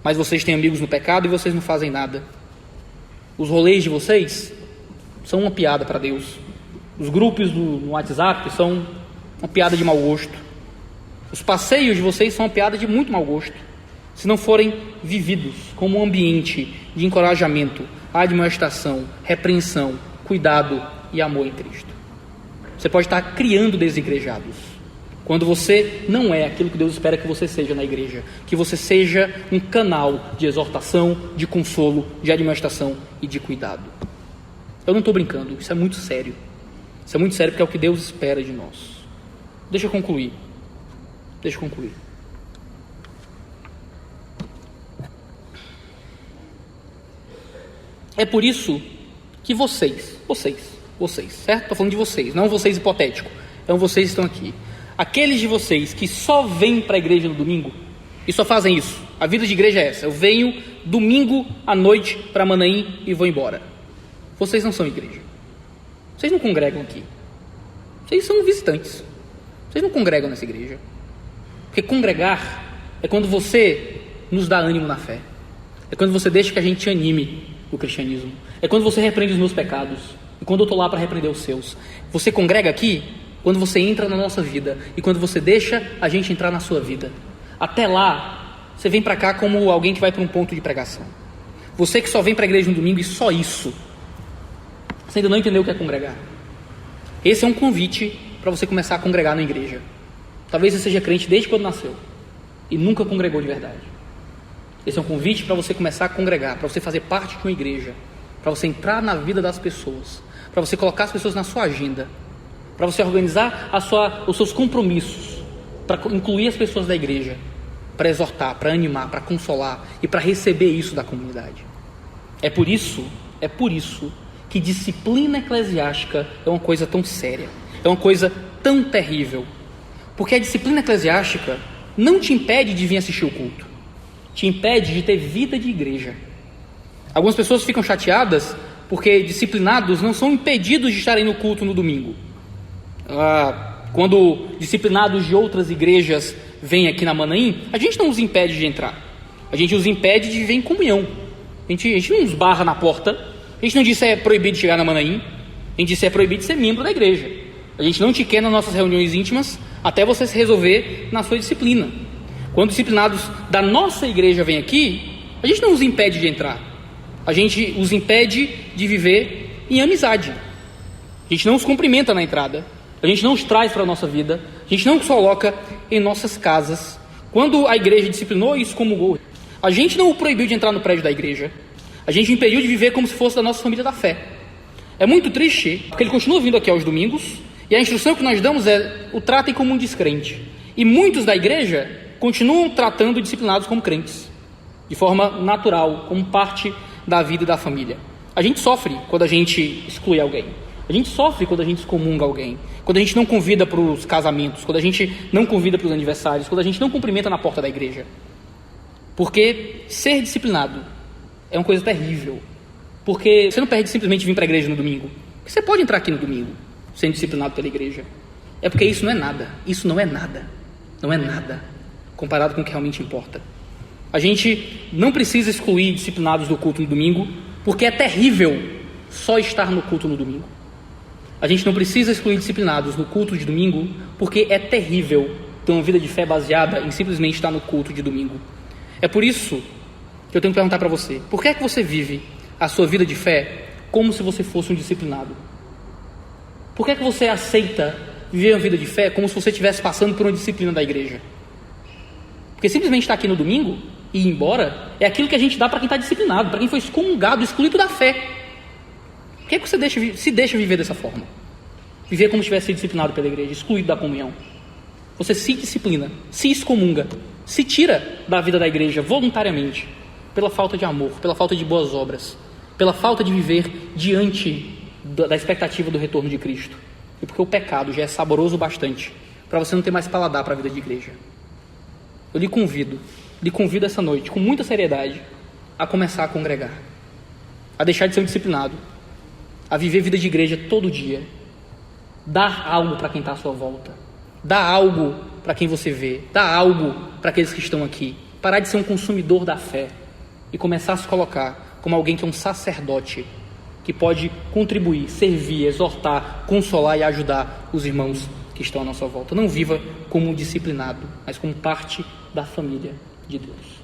Mas vocês têm amigos no pecado e vocês não fazem nada. Os rolês de vocês são uma piada para Deus. Os grupos no WhatsApp são uma piada de mau gosto. Os passeios de vocês são uma piada de muito mau gosto, se não forem vividos como um ambiente de encorajamento, admoestação, repreensão, cuidado e amor em Cristo. Você pode estar criando desigrejados, quando você não é aquilo que Deus espera que você seja na igreja, que você seja um canal de exortação, de consolo, de admoestação e de cuidado. Eu não estou brincando, isso é muito sério. Isso é muito sério porque é o que Deus espera de nós. Deixa eu concluir. É por isso que vocês, certo? Estou falando de vocês, não vocês hipotéticos. Então vocês estão aqui. Aqueles de vocês que só vêm para a igreja no domingo e só fazem isso. A vida de igreja é essa. Eu venho domingo à noite para Manaim e vou embora. Vocês não são igreja. Vocês não congregam aqui. Vocês são visitantes. Vocês não congregam nessa igreja. Porque congregar é quando você nos dá ânimo na fé. É quando você deixa que a gente te anime no cristianismo. É quando você repreende os meus pecados. E quando eu estou lá para repreender os seus. Você congrega aqui quando você entra na nossa vida. E quando você deixa a gente entrar na sua vida. Até lá, você vem para cá como alguém que vai para um ponto de pregação. Você que só vem para a igreja no domingo e só isso. Você ainda não entendeu o que é congregar. Esse é um convite para você começar a congregar na igreja. Talvez você seja crente desde quando nasceu e nunca congregou de verdade. Esse é um convite para você começar a congregar, para você fazer parte de uma igreja, para você entrar na vida das pessoas, para você colocar as pessoas na sua agenda, para você organizar os seus compromissos, para incluir as pessoas da igreja, para exortar, para animar, para consolar e para receber isso da comunidade. É por isso que disciplina eclesiástica é uma coisa tão séria, é uma coisa tão terrível, porque a disciplina eclesiástica não te impede de vir assistir o culto, te impede de ter vida de igreja. Algumas pessoas ficam chateadas porque disciplinados não são impedidos de estarem no culto no domingo. Quando disciplinados de outras igrejas vêm aqui na Manaim, a gente não os impede de entrar, a gente os impede de viver em comunhão. A gente não os barra na porta, a gente não diz que é proibido de chegar na Manaim, a gente diz que é proibido de ser membro da igreja. A gente não te quer nas nossas reuniões íntimas até você se resolver na sua disciplina. Quando disciplinados da nossa igreja vêm aqui, a gente não os impede de entrar, a gente os impede de viver em amizade. A gente não os cumprimenta na entrada, a gente não os traz para a nossa vida, a gente não os coloca em nossas casas. Quando a igreja disciplinou e excomungou, a gente não o proibiu de entrar no prédio da igreja, a gente o impediu de viver como se fosse da nossa família da fé. É muito triste, porque ele continua vindo aqui aos domingos, e a instrução que nós damos é: o tratem como um descrente. E muitos da igreja continuam tratando disciplinados como crentes, de forma natural, como parte da vida e da família. A gente sofre quando a gente exclui alguém, a gente sofre quando a gente excomunga alguém, quando a gente não convida para os casamentos, quando a gente não convida para os aniversários, quando a gente não cumprimenta na porta da igreja. Porque ser disciplinado é uma coisa terrível. Porque você não perde simplesmente vir para a igreja no domingo. Você pode entrar aqui no domingo sendo disciplinado pela igreja. É porque isso não é nada. Isso não é nada. Não é nada comparado com o que realmente importa. A gente não precisa excluir disciplinados do culto no domingo, porque é terrível só estar no culto no domingo. A gente não precisa excluir disciplinados no culto de domingo, porque é terrível ter uma vida de fé baseada em simplesmente estar no culto de domingo. É por isso que eu tenho que perguntar para você: por que é que você vive a sua vida de fé como se você fosse um disciplinado? Por que é que você aceita viver uma vida de fé como se você estivesse passando por uma disciplina da igreja? Porque simplesmente estar aqui no domingo e ir embora é aquilo que a gente dá para quem está disciplinado, para quem foi excomungado, excluído da fé. Por que é que você se deixa viver dessa forma? Viver como se tivesse sido disciplinado pela igreja, excluído da comunhão. Você se disciplina, se excomunga, se tira da vida da igreja voluntariamente, pela falta de amor, pela falta de boas obras, pela falta de viver diante da expectativa do retorno de Cristo, e porque o pecado já é saboroso bastante para você não ter mais paladar para a vida de igreja. Eu lhe convido essa noite, com muita seriedade, a começar a congregar, a deixar de ser um disciplinado, a viver vida de igreja todo dia, dar algo para quem está à sua volta, dar algo para quem você vê, dar algo para aqueles que estão aqui, parar de ser um consumidor da fé e começar a se colocar como alguém que é um sacerdote, que pode contribuir, servir, exortar, consolar e ajudar os irmãos que estão à nossa volta. Não viva como um disciplinado, mas como parte da família de Deus.